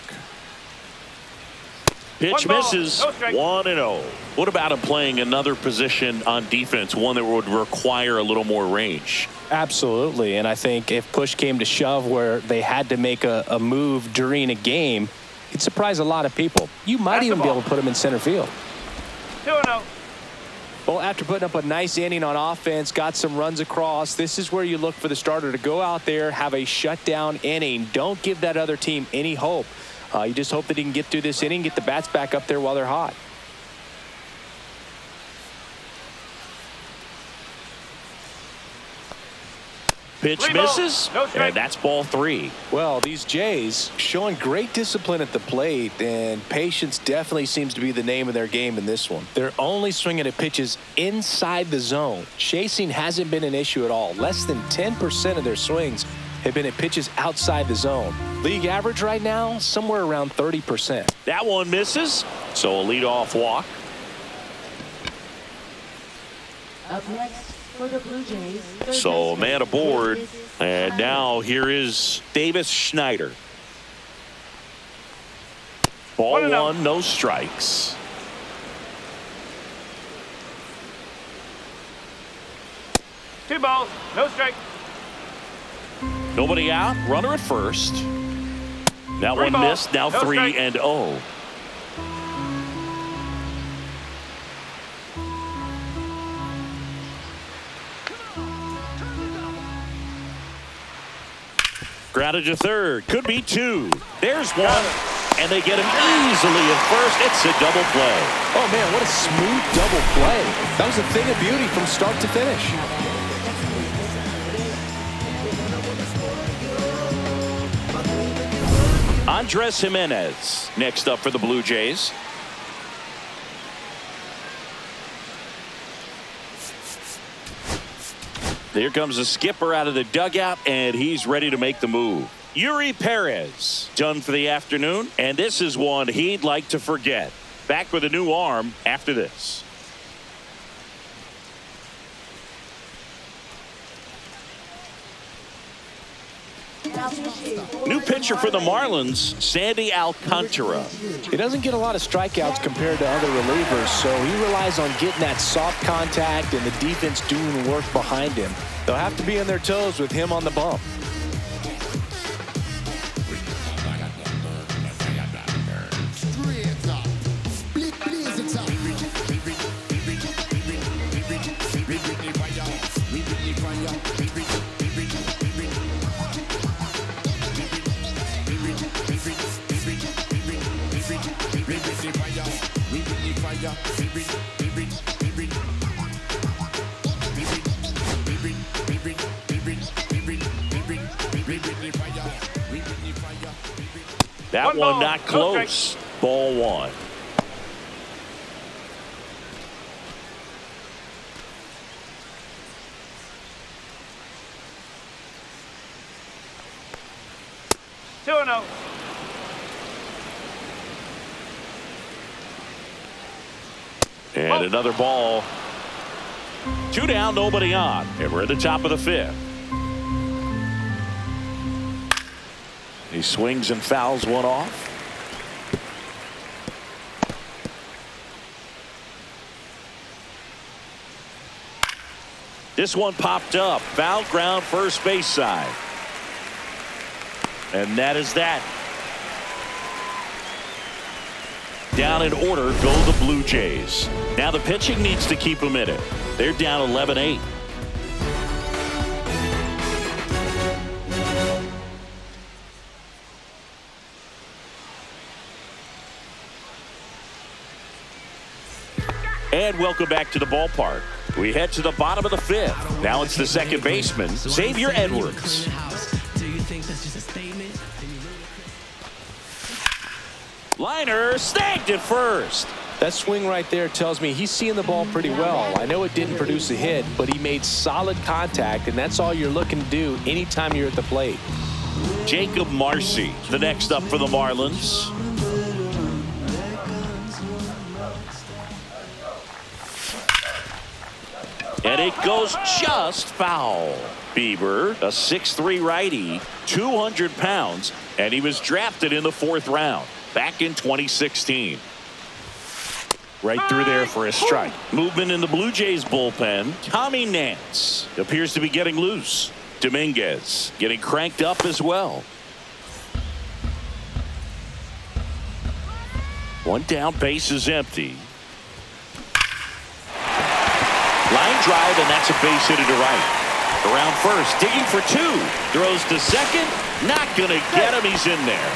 Pitch misses. 1-0. What about him playing another position on defense, one that would require a little more range? Absolutely. And I think if push came to shove where they had to make a move during a game, it'd surprise a lot of people. You might even be able to put him in center field. 2-0. Well, after putting up a nice inning on offense, got some runs across, this is where you look for the starter to go out there, have a shutdown inning. Don't give that other team any hope. You just hope that he can get through this inning, get the bats back up there while they're hot. Pitch misses, and that's ball 3. Well, these Jays showing great discipline at the plate, and patience definitely seems to be the name of their game in this one. They're only swinging at pitches inside the zone. Chasing hasn't been an issue at all. Less than 10% of their swings have been at pitches outside the zone. League average right now, somewhere around 30%. That one misses, so a leadoff walk. Up next for the Blue Jays. So a man aboard, and now here is Davis Schneider. Ball 1, no strikes. Two balls, no strike. Nobody out, runner at first. That one missed, now 3-0. Grounded to third, could be 2. There's 1, and they get him easily at first. It's a double play. Oh man, what a smooth double play. That was a thing of beauty from start to finish. Andres Jimenez next up for the Blue Jays. Here comes the skipper out of the dugout, and he's ready to make the move. Eury Perez done for the afternoon, and this is one he'd like to forget. Back with a new arm after this. New pitcher for the Marlins, Sandy Alcantara. He doesn't get a lot of strikeouts compared to other relievers, so he relies on getting that soft contact and the defense doing work behind him. They'll have to be on their toes with him on the bump. That one not close. Ball 1. And another ball. 2 down, nobody on. And we're at the top of the 5th. He swings and fouls one off. This one popped up. Foul ground, first base side. And that is that. Down in order go the Blue Jays. Now the pitching needs to keep them in it. They're down 11-8. And welcome back to the ballpark. We head to the bottom of the fifth. Now it's the second baseman, Xavier Edwards. Liner snagged at first. That swing right there tells me he's seeing the ball pretty well. I know it didn't produce a hit, but he made solid contact, and that's all you're looking to do anytime you're at the plate. Jacob Marcy, the next up for the Marlins. And it goes just foul. Bieber, a 6'3" righty, 200 pounds, and he was drafted in the 4th round back in 2016. Right through there for a strike. Movement in the Blue Jays bullpen. Tommy Nance appears to be getting loose. Dominguez getting cranked up as well. One down, base is empty. Line drive, and that's a base hit to right. Around first, digging for 2. Throws to second. Not going to get him. He's in there.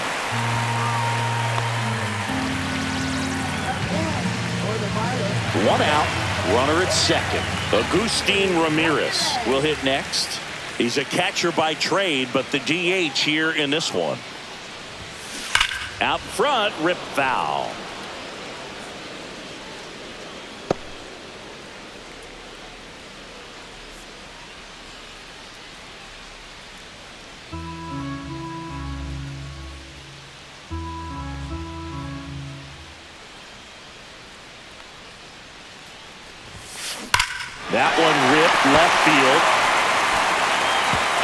One out. Runner at second. Agustin Ramirez will hit next. He's a catcher by trade, but the DH here in this one. Out front, rip foul. That one ripped left field.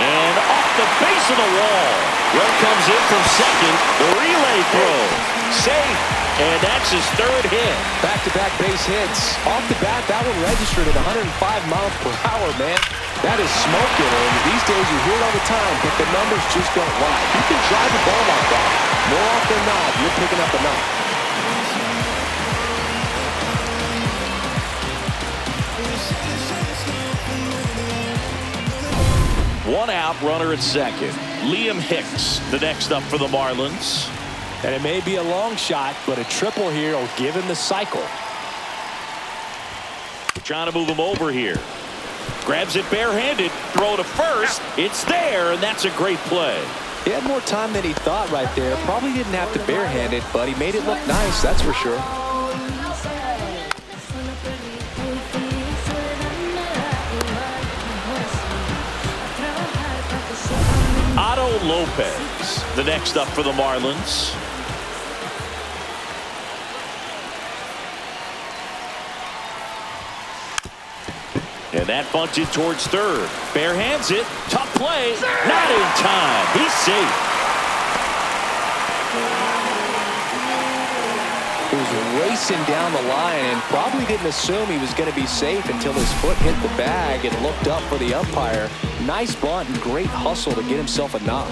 And off the base of the wall. Run comes in from second. The relay throw. Safe. And that's his 3rd hit. Back-to-back base hits. Off the bat, that one registered at 105 miles per hour, man. That is smoking. And these days you hear it all the time, but the numbers just don't lie. You can drive a ball like that. More often than not, you're picking up enough. One out, runner at second. Liam Hicks, the next up for the Marlins. And it may be a long shot, but a triple here will give him the cycle. Trying to move him over here. Grabs it barehanded. Throw to first. It's there, and that's a great play. He had more time than he thought right there. Probably didn't have to barehand it, but he made it look nice, that's for sure. Otto Lopez, the next up for the Marlins. And that bunted towards third. Barehands it. Tough play. Not in time. He's safe. He was racing down the line and probably didn't assume he was going to be safe until his foot hit the bag and looked up for the umpire. Nice bunt and great hustle to get himself a knock.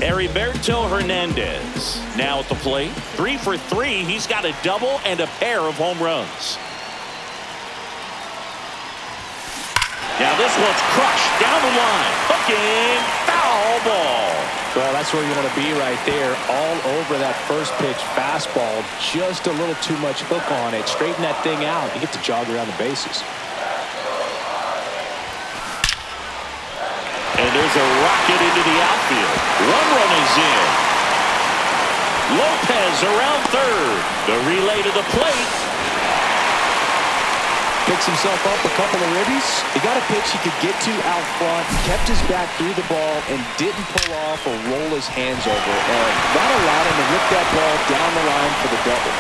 Heriberto Hernandez now at the plate. 3 for 3. He's got a double and a pair of home runs. Now this one's crushed down the line. Hooking. Foul ball. Well, that's where you want to be right there. All over that first pitch fastball. Just a little too much hook on it. Straighten that thing out. You get to jog around the bases. And there's a rocket into the outfield. One run is in. Lopez around third. The relay to the plate. Picks himself up a couple of ribbies. He got a pitch he could get to out front. Kept his back through the ball and didn't pull off or roll his hands over. And that allowed him to rip that ball down the line for the double.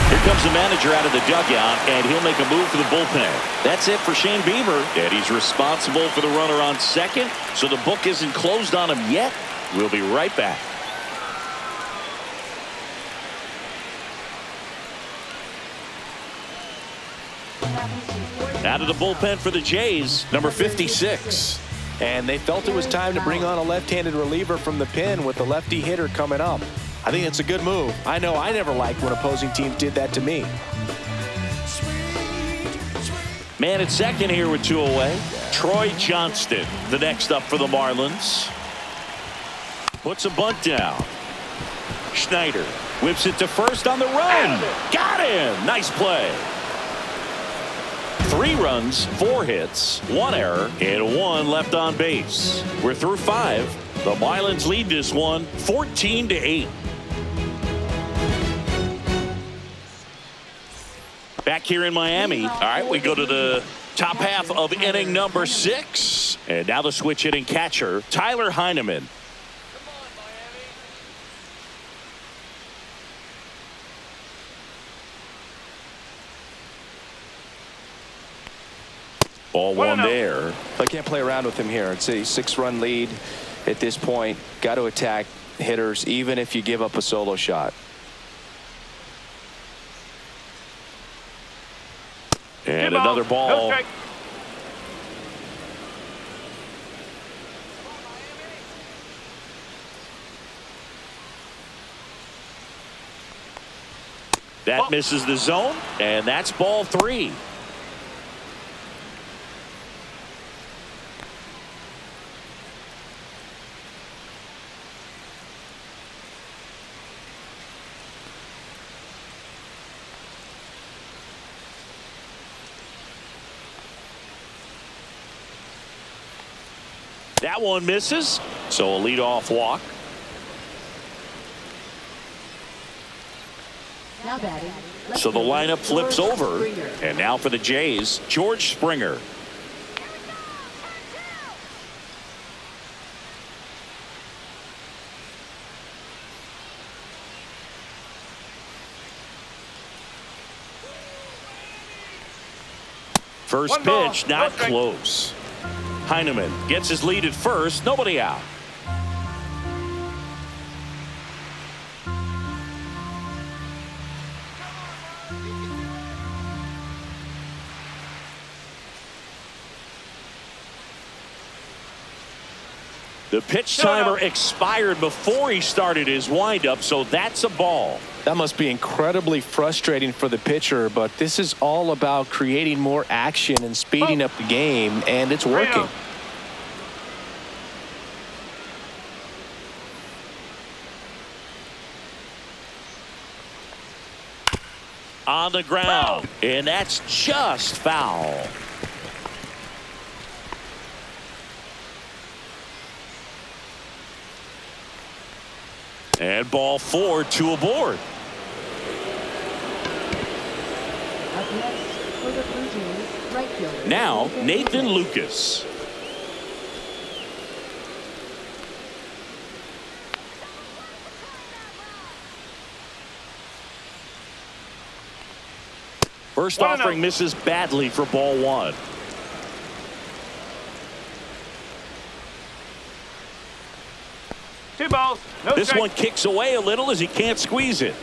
Here comes the manager out of the dugout, and he'll make a move for the bullpen. That's it for Shane Bieber, and he's responsible for the runner on second, so the book isn't closed on him yet. We'll be right back. Out of the bullpen for the Jays, number 56. and they felt it was time to bring on a left-handed reliever from the pen with the lefty hitter coming up. I think it's a good move. I know I never liked when opposing teams did that to me. Man at second here with 2 away. Troy Johnston, the next up for the Marlins. Puts a bunt down. Schneider whips it to first on the run. Got him. Nice play. 3 runs, 4 hits, 1 error, and 1 left on base. We're through 5. The Marlins lead this one 14-8. Back here in Miami. All right, we go to the top half of inning number 6. And now the switch hitting catcher, Tyler Heineman. Ball 1 there. I can't play around with him here. It's a 6-run lead at this point. Got to attack hitters even if you give up a solo shot. And another ball. That misses the zone, and that's ball 3. That one misses, so a leadoff walk. Now batting. So the lineup flips over, and now for the Jays, George Springer. First pitch, not close. Heineman gets his lead at first, nobody out. The pitch timer expired before he started his windup, so that's a ball. That must be incredibly frustrating for the pitcher, but this is all about creating more action and speeding up the game, and it's working. On the ground, and that's just foul. And ball 4, 2 aboard. Up next for the Blue Jays, right fielder Now Nathan Lucas. First offering misses badly for ball 1. Two balls. No This strike. one kicks away a little as he can't squeeze it.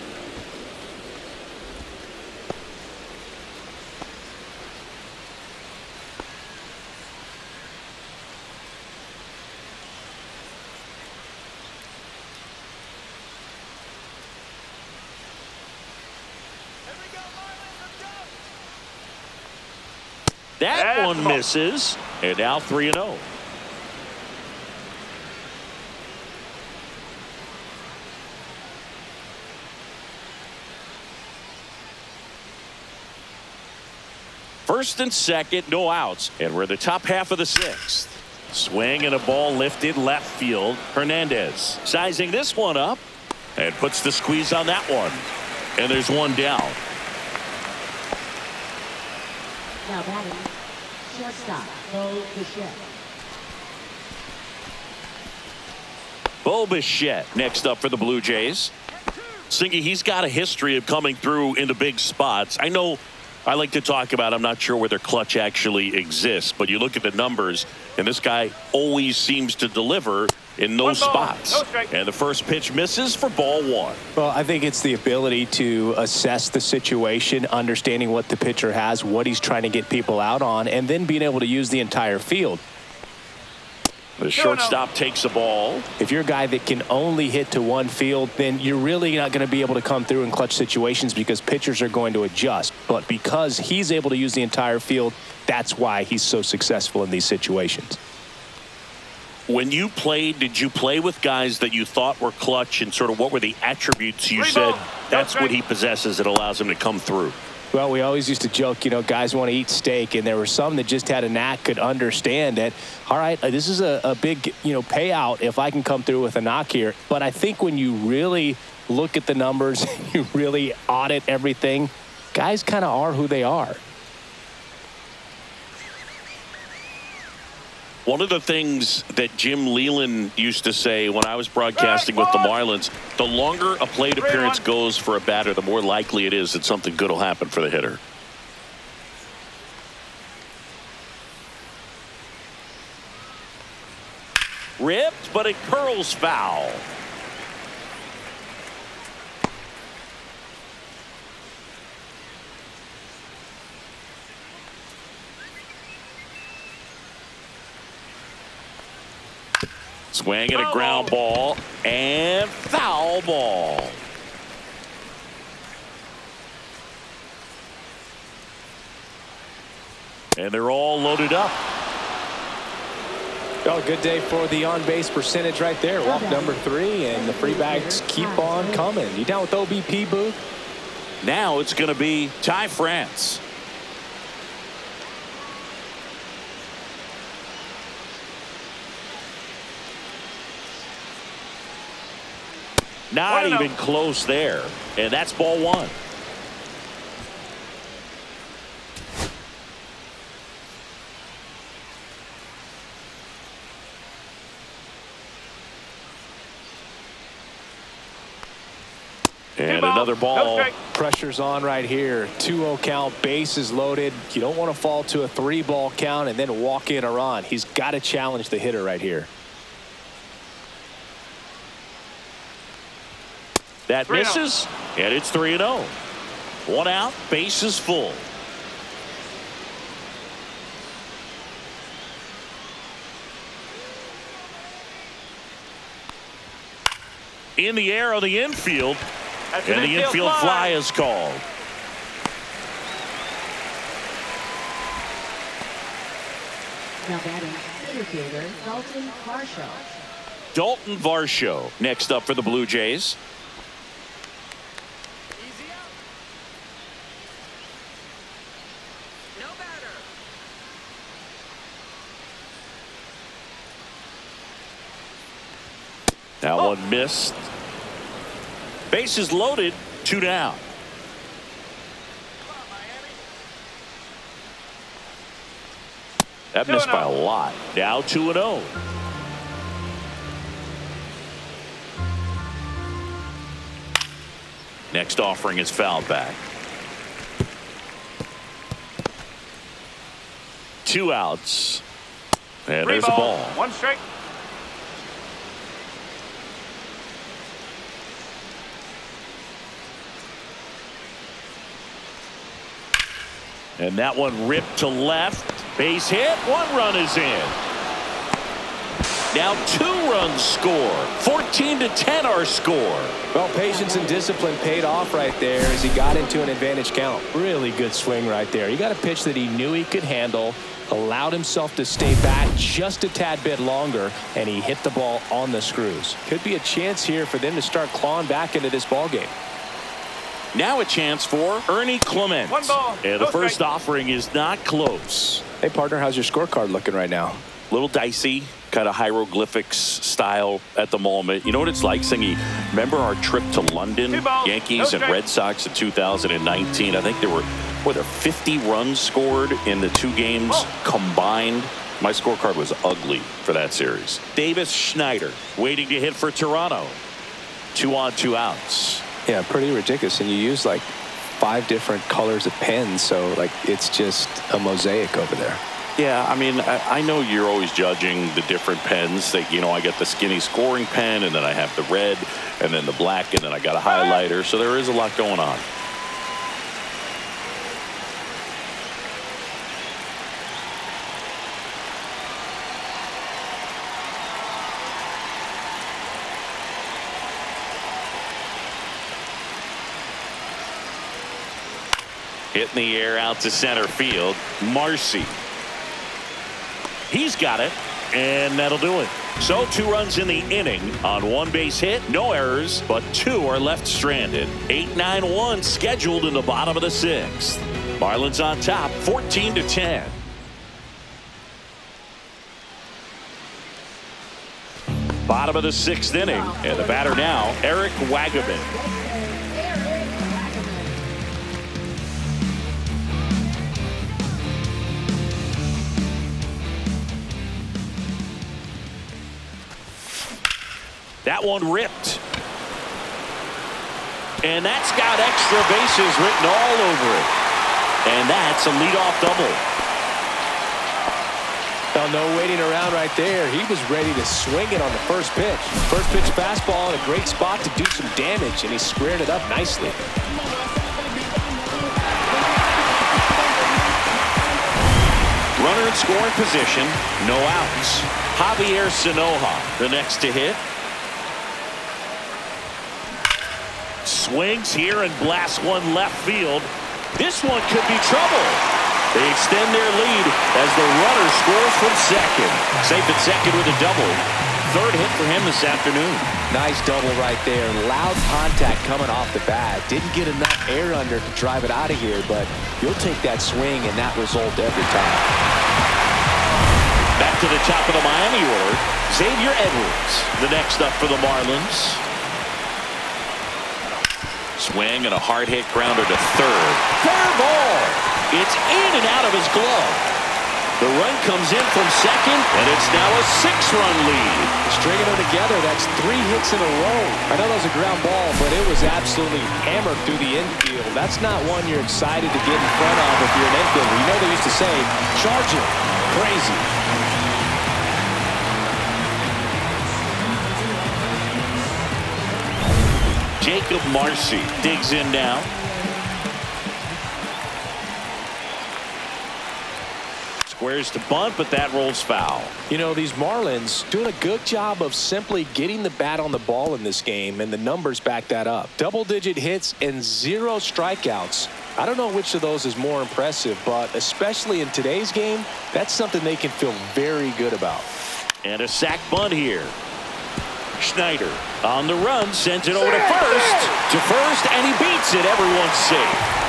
That one misses, and now 3-0. First and second, no outs, and we're the top half of the 6th. Swing and a ball lifted left field. Hernandez sizing this one up and puts the squeeze on that one. And there's one down. Now batting, shortstop, Bo Bichette. Bo Bichette next up for the Blue Jays. Singy, he's got a history of coming through into big spots. I know I like to talk about, I'm not sure where their clutch actually exists, but you look at the numbers, and this guy always seems to deliver in those spots. And the first pitch misses for ball 1. Well, I think it's the ability to assess the situation, understanding what the pitcher has, what he's trying to get people out on, and then being able to use the entire field. The shortstop takes the ball. If you're a guy that can only hit to one field, then you're really not going to be able to come through in clutch situations because pitchers are going to adjust. But because he's able to use the entire field, that's why he's so successful in these situations. When you played, did you play with guys that you thought were clutch, and sort of what were the attributes you said that's what he possesses that allows him to come through? Well, we always used to joke, you know, guys want to eat steak, and there were some that just had a knack, could understand that, all right, this is a big, you know, payout if I can come through with a knock here. But I think when you really look at the numbers, you really audit everything, guys kind of are who they are. One of the things that Jim Leland used to say when I was broadcasting with the Marlins, the longer a plate appearance goes for a batter, the more likely it is that something good will happen for the hitter. Ripped, but it curls foul. Swing and a ground ball and foul ball. And they're all loaded up. Well, good day for the on-base percentage right there. Walk number 3, and the free bags keep on coming. You down with OBP, Boo? Now it's going to be Ty France. Not even close there. And that's ball 1. And another ball. Pressure's on right here. 2-0 count, bases loaded. You don't want to fall to a 3-ball count and then walk in a run. He's got to challenge the hitter right here. That misses, and it's 3-0. 1 out, bases full. In the air on the infield, and the infield fly is called. Now batting, center fielder Dalton Varsho. Dalton Varsho next up for the Blue Jays. That one missed. Bases loaded, 2 down. That missed by a lot. Now 2-0. Next offering is fouled back. 2 outs. And there's the ball. 1 strike. And that one ripped to left. Base hit. 1 run is in. Now 2 runs score. 14-10 our score. Well, patience and discipline paid off right there as he got into an advantage count. Really good swing right there. He got a pitch that he knew he could handle, allowed himself to stay back just a tad bit longer, and he hit the ball on the screws. Could be a chance here for them to start clawing back into this ball game. Now a chance for Ernie Clement. 1 ball. And the first offering is not close. Hey, partner, how's your scorecard looking right now? Little dicey, kind of hieroglyphics style at the moment. You know what it's like, Singy? Remember our trip to London, Yankees and Red Sox in 2019? I think there were 50 runs scored in the 2 games combined. My scorecard was ugly for that series. Davis Schneider waiting to hit for Toronto. 2 on, 2 outs. Yeah, pretty ridiculous. And you use like 5 different colors of pens, so like it's just a mosaic over there. Yeah, I mean, I know you're always judging the different pens. That, you know, I get the skinny scoring pen, and then I have the red, and then the black, and then I got a highlighter. So there is a lot going on. Hit in the air out to center field. Marcy. He's got it, and that'll do it. So 2 runs in the inning on 1 base hit, no errors, but 2 are left stranded. 8-9-1 scheduled in the bottom of the 6th. Marlins on top, 14-10. Bottom of the 6th inning, and the batter now, Eric Wagaman. That one ripped. And that's got extra bases written all over it. And that's a leadoff double. Well, no waiting around right there. He was ready to swing it on the first pitch. First pitch fastball in a great spot to do some damage, and he squared it up nicely. Runner in scoring position, no outs. Javier Sanoja, the next to hit. Swings here and blasts one left field. This one could be trouble. They extend their lead as the runner scores from second. Safe at second with a double. 3rd hit for him this afternoon. Nice double right there. Loud contact coming off the bat. Didn't get enough air under to drive it out of here, but you'll take that swing and that result every time. Back to the top of the Miami order. Xavier Edwards, the next up for the Marlins. Swing and a hard hit grounder to 3rd. Fair ball. It's in and out of his glove. The run comes in from second, and it's now a 6-run lead. Stringing them together, that's 3 hits in a row. I know that was a ground ball, but it was absolutely hammered through the infield. That's not one you're excited to get in front of if you're an infielder. You know they used to say, charge it. Crazy. Jacob Marcy digs in now. Squares to bunt, but that rolls foul. You know, these Marlins doing a good job of simply getting the bat on the ball in this game, and the numbers back that up. Double-digit hits and 0 strikeouts. I don't know which of those is more impressive, but especially in today's game, that's something they can feel very good about. And a sac bunt here. Schneider on the run, sends it over to first, and he beats it. Everyone's safe.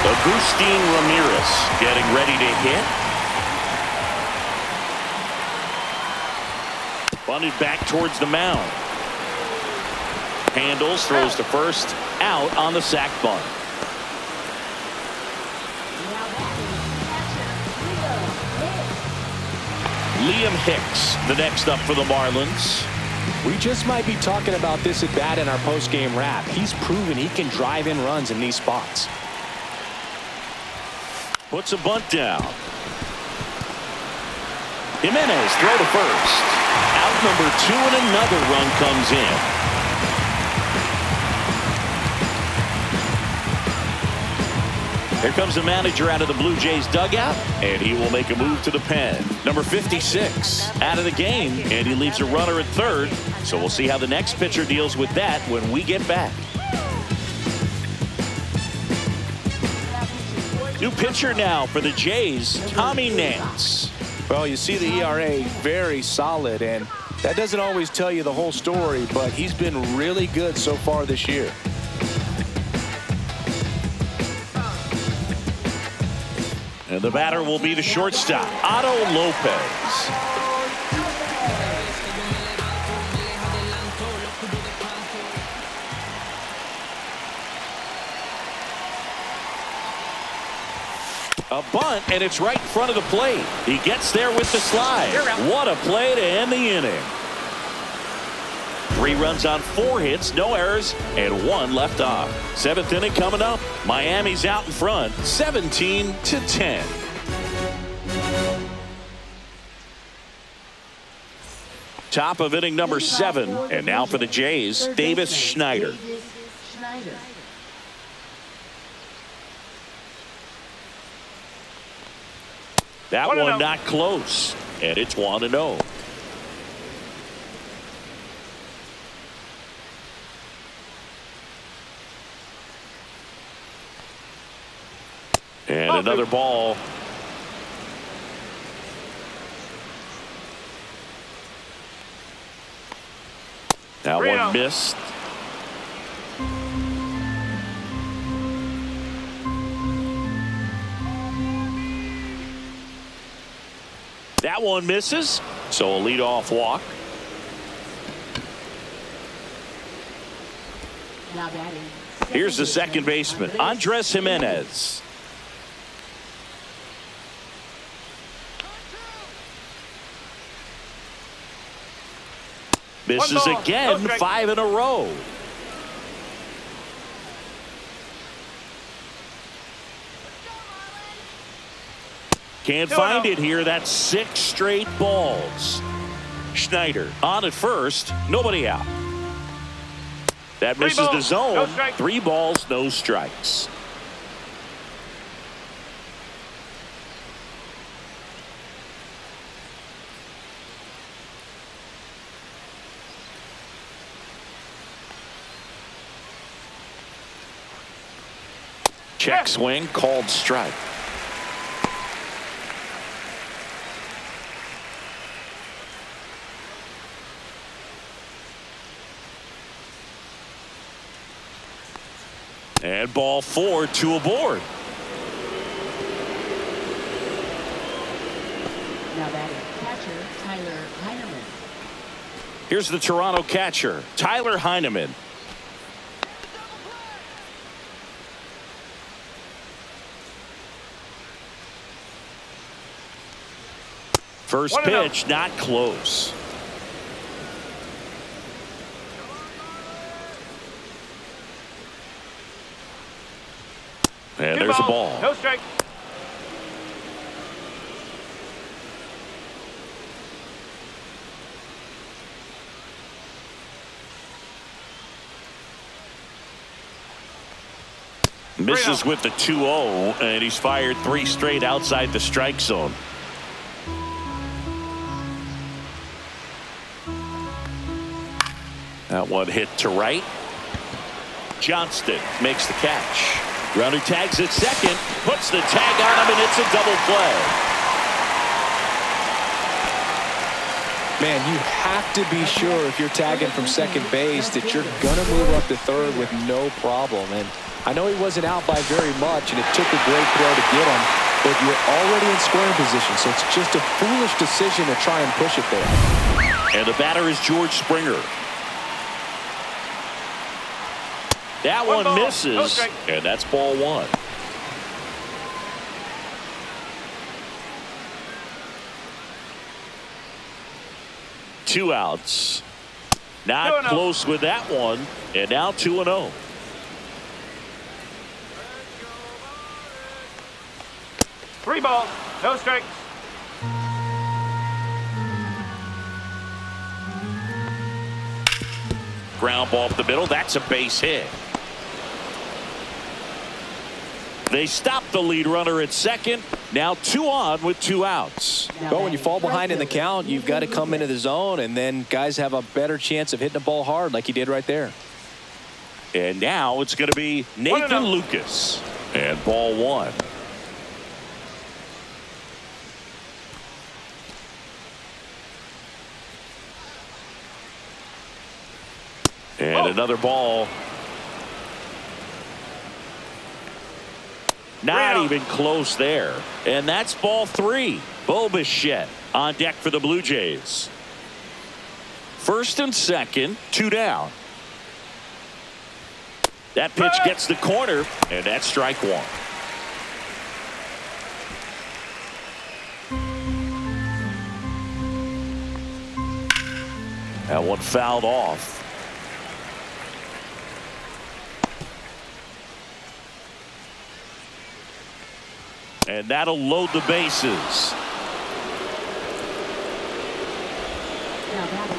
Agustin Ramirez getting ready to hit. Bunted back towards the mound. Handles, throws to first, out on the sac bunt. Liam Hicks, the next up for the Marlins. We just might be talking about this at bat in our post-game wrap. He's proven he can drive in runs in these spots. Puts a bunt down. Jimenez, throw to first. Out number 2, and another run comes in. Here comes the manager out of the Blue Jays dugout, and he will make a move to the pen. Number 56 out of the game, and he leaves a runner at 3rd. So we'll see how the next pitcher deals with that when we get back. New pitcher now for the Jays, Tommy Nance. Well, you see the ERA very solid, and that doesn't always tell you the whole story, but he's been really good so far this year. And the batter will be the shortstop, Otto Lopez. A bunt, and it's right in front of the plate. He gets there with the slide. What a play to end the inning. 3 runs on 4 hits, no errors, and 1 left on. 7th inning coming up. Miami's out in front, 17-10. Top of inning number 7, and now for the Jays, Davis Schneider. That 1-0. one not close. And it's 1-0. And another ball. That 3-0. one missed. That one misses. So a leadoff walk. Now batting. Here's the second baseman, Andres Jimenez. Misses ball, again, no strike. 5 in a row. Can't 2-0. find it here. That's 6 straight balls. Schneider on at first, nobody out. That misses the balls, no zone. strike. 3 balls, no strikes. Check swing, called strike. And ball 4, 2 aboard. Now batting. Catcher Tyler Heineman. Here's the Toronto catcher, Tyler Heineman. First 1-0. pitch, not close. And there's a ball. No strike. Misses with the 2-0, and he's fired 3 straight outside the strike zone. That one hit to right. Johnston makes the catch. Runner tags at second, puts the tag on him, and it's a double play. Man, you have to be sure if you're tagging from second base that you're going to move up to third with no problem. And I know he wasn't out by very much, and it took a great throw to get him, but you're already in scoring position, so it's just a foolish decision to try and push it there. And the batter is George Springer. That one ball, no misses, strike. and that's ball 1. Two outs. Not 2-0. close with that one, and now 2-0. Three balls, no strikes. Ground ball up the middle. That's a base hit. They stop the lead runner at second. Now 2 on with 2 outs. But when you fall behind in the count, you've got to come into the zone, and then guys have a better chance of hitting the ball hard like he did right there. And now it's going to be Nathan 1-0. Lucas. And ball 1. And another ball. Not even close there. And that's ball 3. Bo Bichette on deck for the Blue Jays. First and second, 2 down. That pitch gets the corner, and that's strike 1. That one fouled off. And that'll load the bases. Now batting.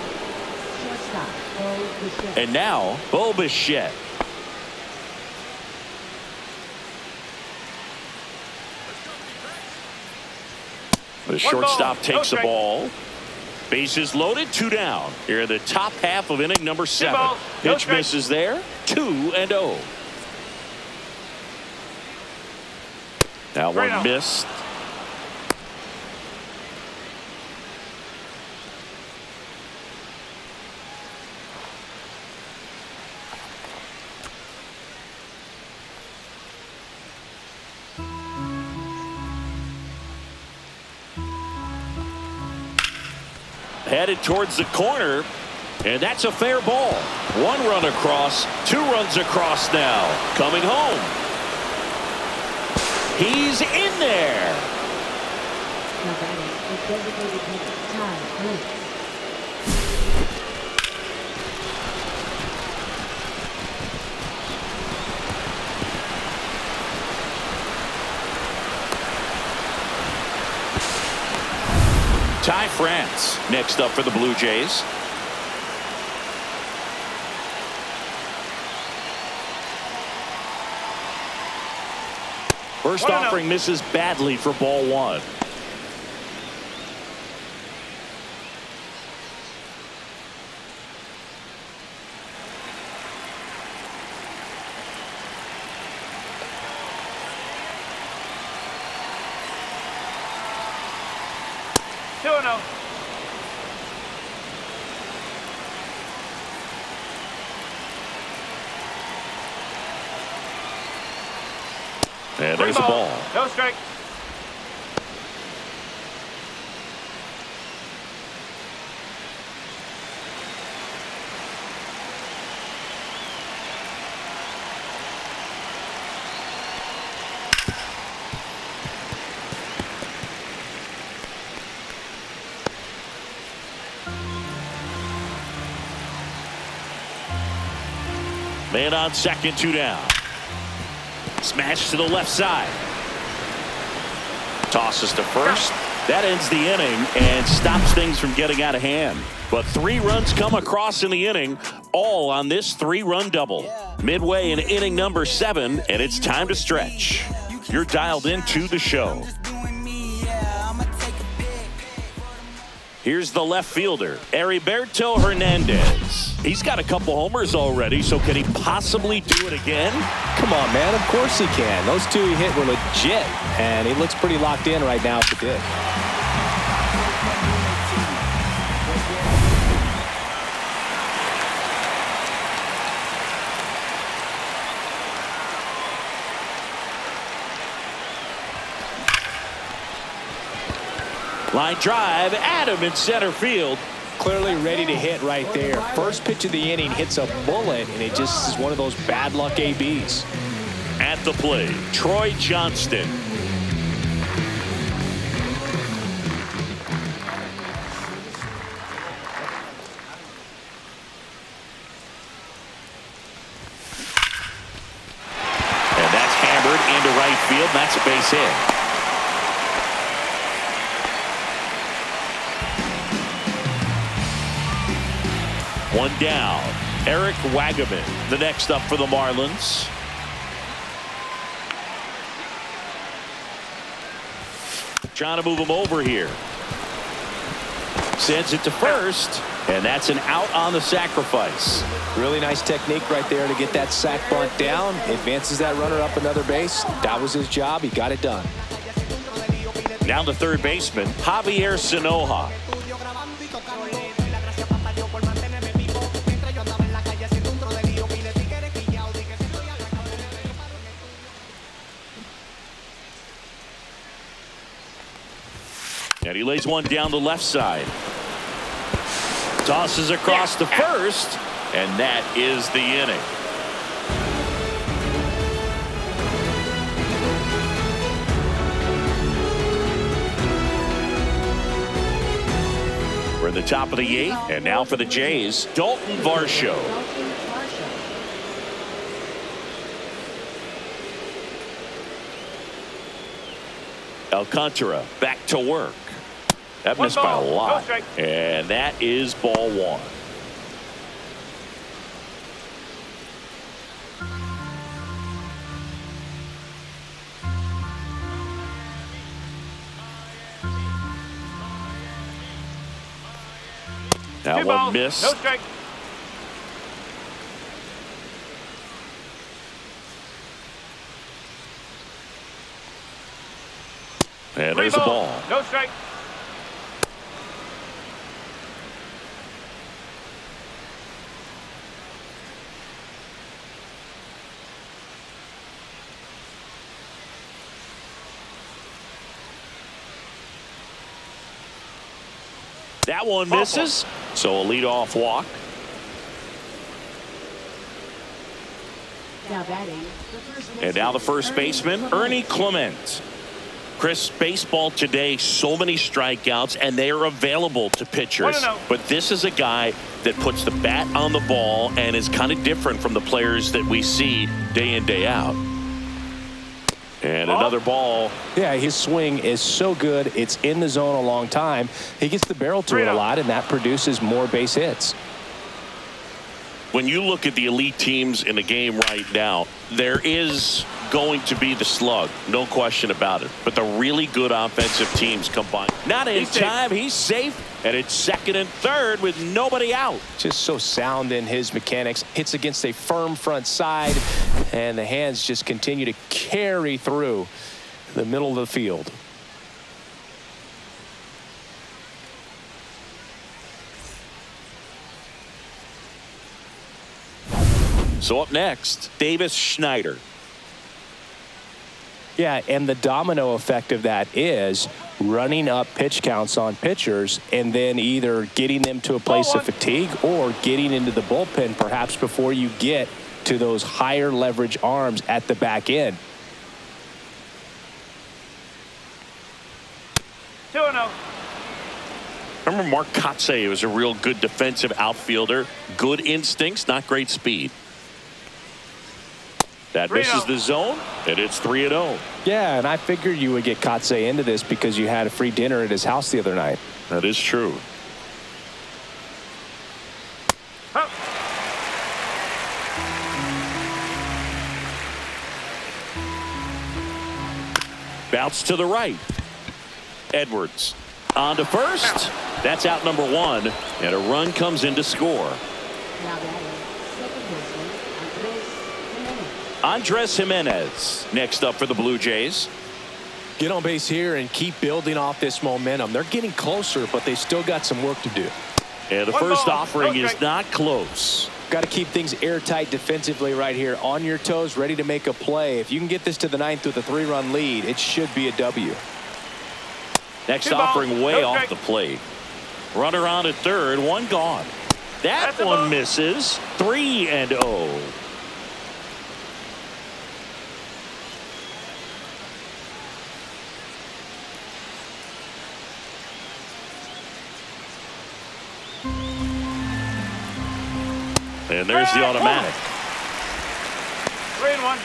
Shortstop Bo Bichette. And now, Bo Bichette. The shortstop takes the ball. Bases loaded, 2 down. Here in the top half of inning number 7. Pitch misses there, 2-0. That one missed. Headed towards the corner, and that's a fair ball. 1 run across, 2 runs across now. Coming home. He's in there. Now batting is designated hitter Ty Lewis. Ty France next up for the Blue Jays. First offering misses badly for ball 1. And there's the ball. No strike. Man on second, 2 down. Smash to the left side. Tosses to first. That ends the inning and stops things from getting out of hand. But 3 runs come across in the inning, all on this 3-run double. Midway in inning number 7, and it's time to stretch. You're dialed into the show. Here's the left fielder, Heriberto Hernandez. He's got a couple homers already, so can he possibly do it again? Come on, man. Of course he can. Those 2 he hit were legit, and he looks pretty locked in right now if he did. Line drive, Adam in center field. Clearly ready to hit right there. First pitch of the inning hits a bullet, and it just is one of those bad luck ABs. At the plate, Troy Johnston. And that's hammered into right field. That's a base hit. One down. Eric Wagaman, the next up for the Marlins. Trying to move him over here. Sends it to first, and that's an out on the sacrifice. Really nice technique right there to get that sac bunt down. Advances that runner up another base. That was his job. He got it done. Down to third baseman, Javier Sanoja. And he lays one down the left side. Tosses across to first, and that is the inning. We're at the top of the 8th, and now for the Jays, Dalton Varsho. Alcantara back to work. That missed by a lot. And that is ball 1. That 2 one balls, missed. no strike. And 3 there's the balls, ball. no strike. That one misses. So a leadoff walk. Now batting, the first And now the first baseman, Ernie Clement. Chris, baseball today, so many strikeouts, and they are available to pitchers. 1-0. But this is a guy that puts the bat on the ball and is kind of different from the players that we see day in, day out. And another ball. Yeah, his swing is so good. It's in the zone a long time. He gets the barrel to it a lot, and that produces more base hits. When you look at the elite teams in the game right now, there is going to be the slug, no question about it. But the really good offensive teams combine. Not in time, he's safe, and it's second and third with nobody out. Just so sound in his mechanics. Hits against a firm front side, and the hands just continue to carry through the middle of the field. So up next, Davis Schneider. Yeah, and the domino effect of that is running up pitch counts on pitchers and then either getting them to a place of fatigue or getting into the bullpen perhaps before you get to those higher leverage arms at the back end. 2-0. Remember Mark Kotsay was a real good defensive outfielder. Good instincts, not great speed. That misses the zone, and it's 3-0. Yeah, and I figured you would get Kotsay into this because you had a free dinner at his house the other night. That is true. Huh. Bounce to the right. Edwards on to first. That's out number one, and a run comes in to score. Now batting, second baseman, Andres Jimenez next up for the Blue Jays. Get on base here and keep building off this momentum. They're getting closer, but they still got some work to do. And the first offering is not close. Got to keep things airtight defensively right here. On your toes, ready to make a play. If you can get this to the ninth with a 3-run lead, it should be a W. Next offering way off the plate. Runner on at third, one gone. That one misses. 3-0. And there's the automatic. 3-1.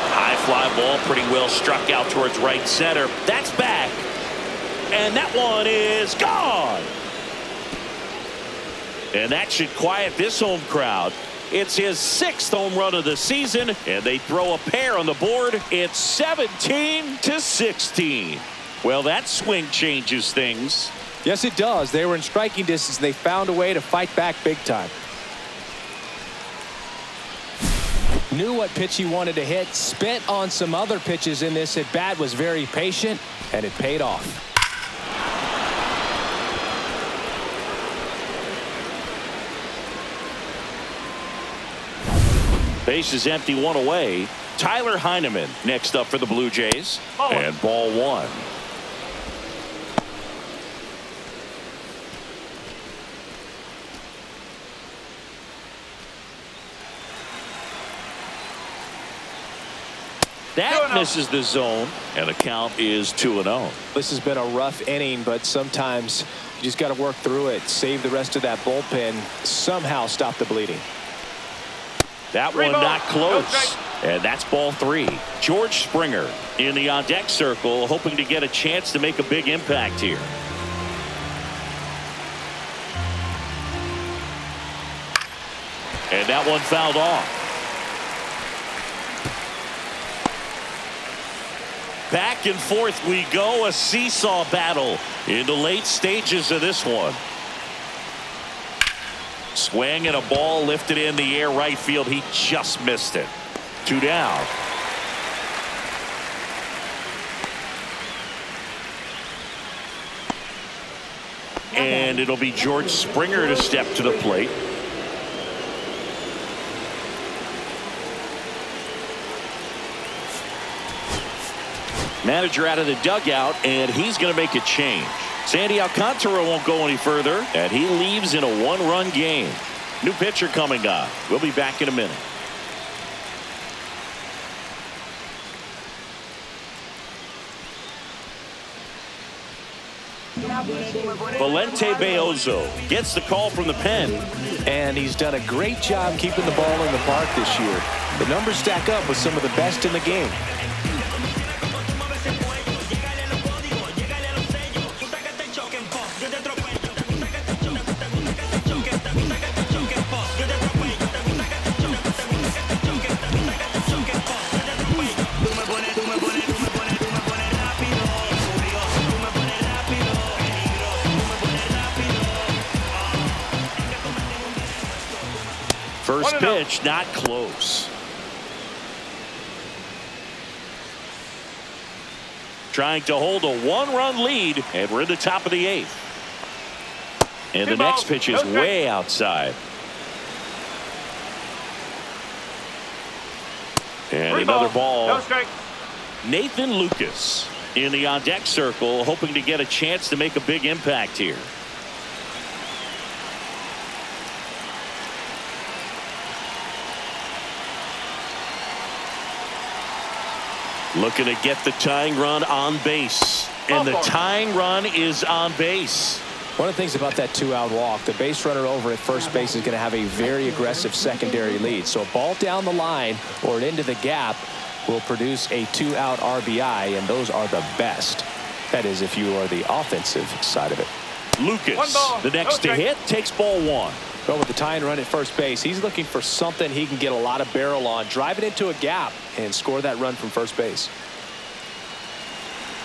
High fly ball, pretty well struck out towards right center. That's back. And that one is gone. And that should quiet this home crowd. It's his 6th home run of the season, and they throw a pair on the board. It's 17-16. Well, that swing changes things. Yes, it does. They were in striking distance. They found a way to fight back big time. Knew what pitch he wanted to hit. Spent on some other pitches in this at bat. Was very patient, and it paid off. Base is empty, one away. Tyler Heineman next up for the Blue Jays. And ball one. That misses the zone, and the count is 2-0. This has been a rough inning, but sometimes you just got to work through it. Save the rest of that bullpen. Somehow stop the bleeding. That one not close. And that's ball 3. George Springer in the on-deck circle, hoping to get a chance to make a big impact here. And that one fouled off. Back and forth we go, a seesaw battle in the late stages of this one. Swing and a ball lifted in the air right field. He just missed it. 2 down. And it'll be George Springer to step to the plate. Manager out of the dugout, and he's going to make a change. Sandy Alcantara won't go any further, and he leaves in a 1-run game. New pitcher coming up. We'll be back in a minute. Valente Beozo gets the call from the pen. And he's done a great job keeping the ball in the park this year. The numbers stack up with some of the best in the game. First pitch, not close. Trying to hold a 1-run lead, and we're in the top of the 8th. And the next pitch is way outside. And another ball. Nathan Lucas in the on-deck circle, hoping to get a chance to make a big impact here. Looking to get the tying run on base. And the tying run is on base. One of the things about that 2-out walk, the base runner over at first base is going to have a very aggressive secondary lead. So a ball down the line or into the gap will produce a 2-out RBI, and those are the best. That is, if you are the offensive side of it. Lucas, the next to hit, takes ball 1. Go with the tying run at first base. He's looking for something he can get a lot of barrel on, drive it into a gap, and score that run from first base.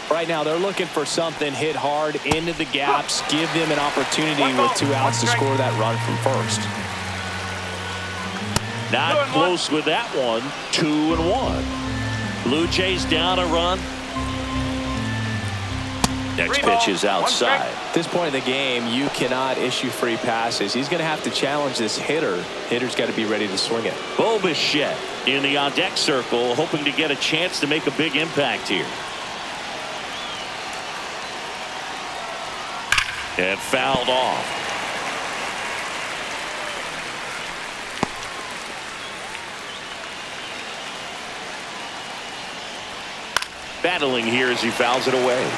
Right now, they're looking for something hit hard into the gaps, give them an opportunity with 2 outs to score that run from first. Not close with that one. 2-1. Blue Jays down a run. Next pitch is outside. At this point in the game, you cannot issue free passes. He's going to have to challenge this hitter. Hitter's got to be ready to swing it. Bo Bichette in the on-deck circle, hoping to get a chance to make a big impact here. And fouled off. Battling here as he fouls it away.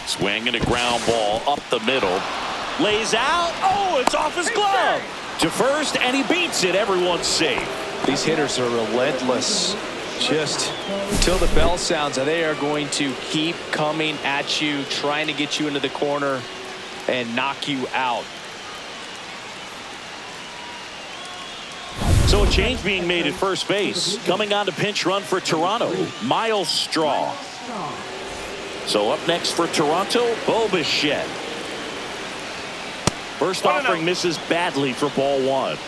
Swing and a ground ball up the middle. Lays out. Oh, it's off his glove. To first, and he beats it. Everyone's safe. These hitters are relentless. Just until the bell sounds, they are going to keep coming at you, trying to get you into the corner and knock you out. So a change being made at first base. Coming on to pinch run for Toronto, Miles Straw. So up next for Toronto, Bo Bichette. First offering misses badly for ball 1.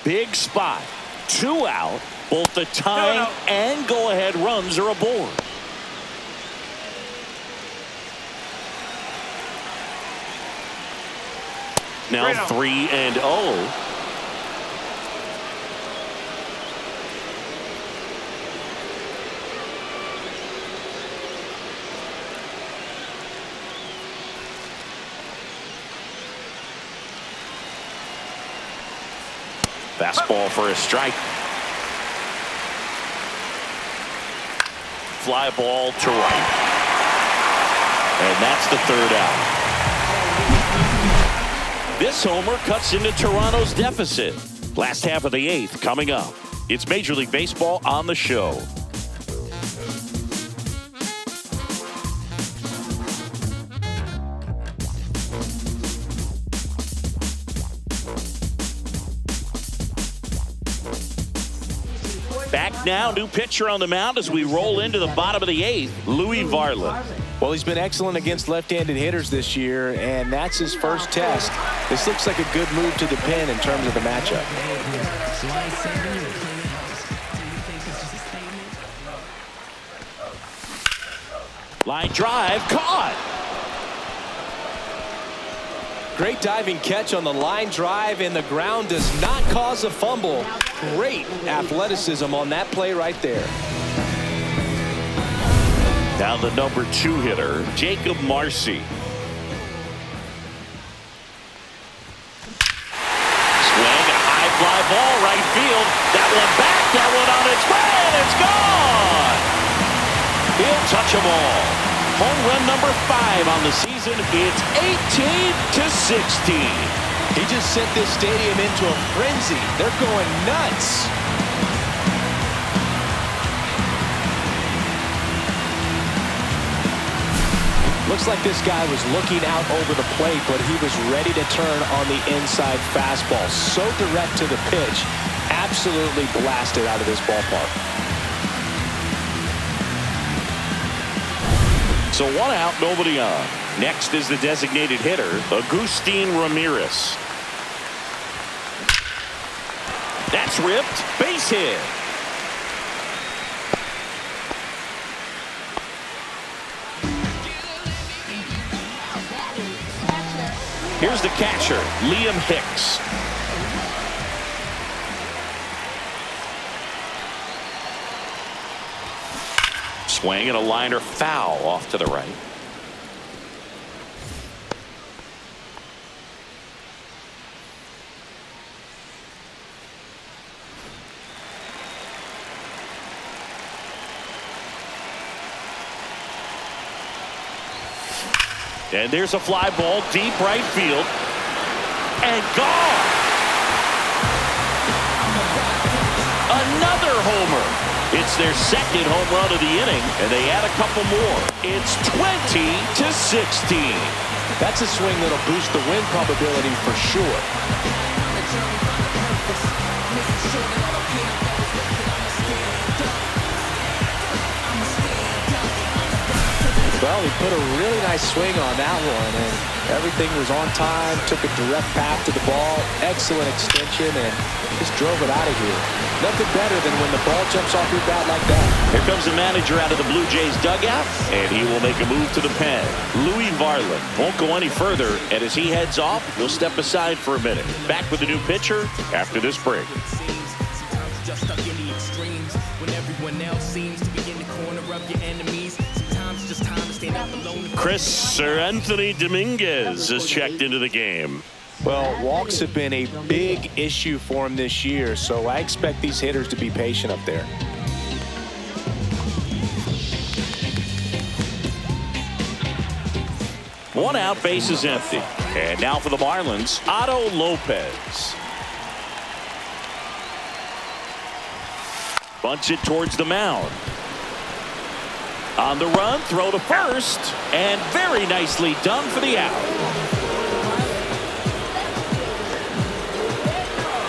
Big spot. 2 out. Both the tying and go-ahead runs are aboard. Now 3-0. Fastball for a strike. fly ball to right. And that's the third out. This homer cuts into Toronto's deficit. Last half of the 8th coming up. It's Major League Baseball on the show. Back now, new pitcher on the mound as we roll into the bottom of the 8th, Louis Varland. Well, he's been excellent against left-handed hitters this year, and that's his first test. This looks like a good move to the pen in terms of the matchup. Line drive, caught. Great diving catch on the line drive, and the ground does not cause a fumble. Great athleticism on that play right there. Now the number 2 hitter, Jacob Marcy. Swing, a high fly ball, right field. That one back, that one on its way, and it's gone. He'll touch them all. Home run number 5 on the season. It's 18-16. He just sent this stadium into a frenzy. They're going nuts. Looks like this guy was looking out over the plate, but he was ready to turn on the inside fastball. So direct to the pitch. Absolutely blasted out of this ballpark. So 1 out, nobody on. Next is the designated hitter, Agustin Ramirez. That's ripped. Base hit. Here's the catcher, Liam Hicks. Swing and a liner foul off to the right. And there's a fly ball deep right field. And gone. Another homer. It's their second home run of the inning, and they add a couple more. It's 20-16. That's a swing that'll boost the win probability for sure. Well, he put a really nice swing on that one, and everything was on time, took a direct path to the ball, excellent extension, and just drove it out of here. Nothing better than when the ball jumps off your bat like that. Here comes the manager out of the Blue Jays dugout, and he will make a move to the pen. Louis Varland won't go any further, and as he heads off, we'll step aside for a minute. Back with a new pitcher after this break. Just stuck in the extremes when everyone else seems to be in the corner of your enemies. Sometimes it's just time to stand up alone. Sir Anthony Dominguez has checked into the game. Well, walks have been a big issue for him this year, so I expect these hitters to be patient up there. One out, base is empty. And now for the Marlins, Otto Lopez. Bunts it towards the mound. On the run, throw to first, and very nicely done for the out.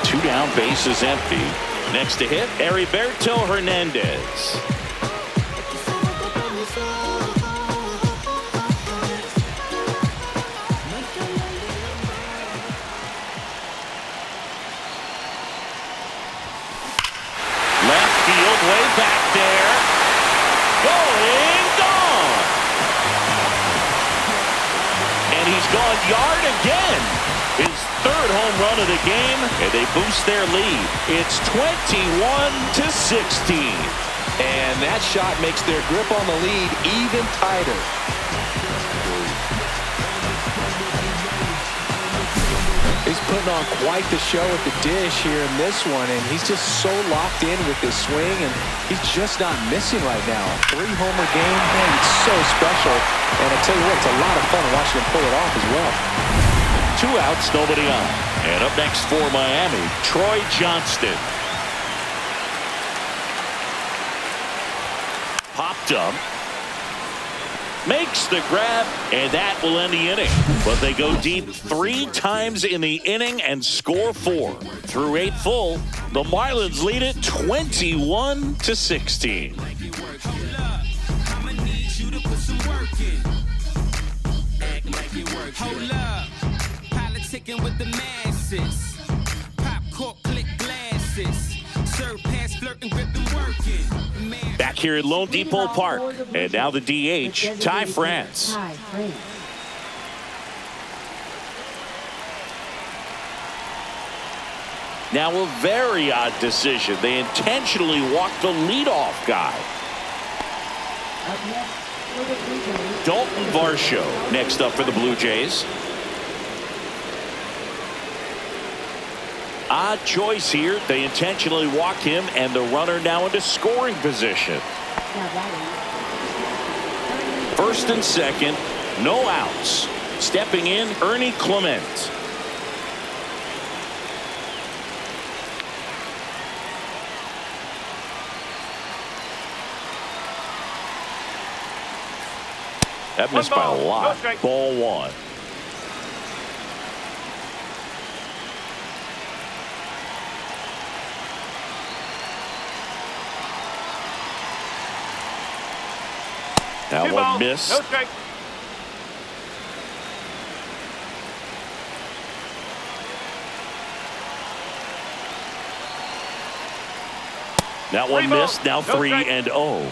2 down, base is empty. Next to hit, Heriberto Hernandez. Left field, way back there. Going, gone. And he's gone yard again. His 3rd home run of the game, and they boost their lead. It's 21-16. And that shot makes their grip on the lead even tighter. He's putting on quite the show at the dish here in this one, and he's just so locked in with his swing, and he's just not missing right now. 3-homer game, man, it's so special. And I tell you what, it's a lot of fun watching him pull it off as well. 2 outs, nobody on. And up next for Miami, Troy Johnston. Popped up. Makes the grab, and that will end the inning. But they go deep 3 times in the inning and score 4. Through 8 full, the Marlins lead it 21-16. Hold up, politicking with the masses. Pop cork, click glasses. Serve pass, flirting, grip and working. Back here at LoanDepot Park, and now the DH, Ty France. Now a very odd decision. They intentionally walked the leadoff guy. Dalton Varsho next up for the Blue Jays. Odd choice here. They intentionally walk him, and the runner now into scoring position. First and second, no outs. Stepping in, Ernie Clement. That missed by a lot. Ball 1. That one missed. No strike. That one missed. Now 3-0.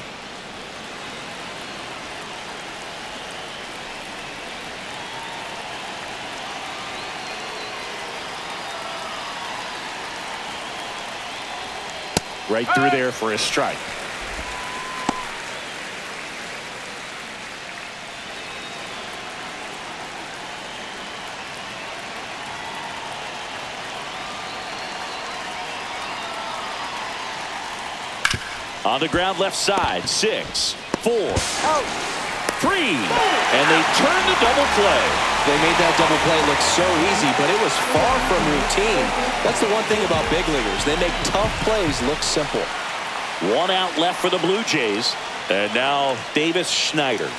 Right through there for a strike. On the ground left side, 6, 4, 3, and they turn the double play. They made that double play look so easy, but it was far from routine. That's the one thing about big leaguers. They make tough plays look simple. 1 out left for the Blue Jays, and now Davis Schneider.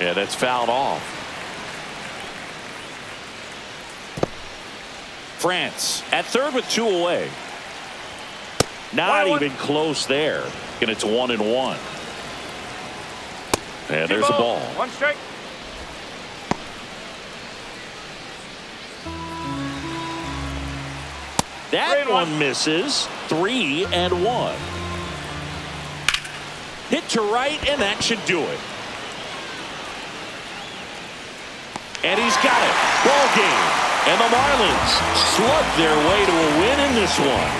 Yeah, that's fouled off. France at third with 2 away. Not even close there. And it's 1-1. And there's the ball. 1 strike. That one misses. 3-1. Hit to right, and that should do it. And he's got it. Ball game. And the Marlins slug their way to a win in this one.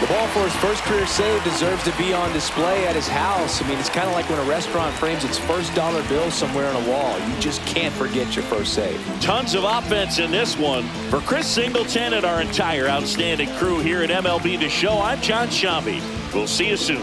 The ball for his first career save deserves to be on display at his house. I mean, it's kind of like when a restaurant frames its first dollar bill somewhere on a wall. You just can't forget your first save. Tons of offense in this one. For Chris Singleton and our entire outstanding crew here at MLB The Show, I'm John Shambi. We'll see you soon.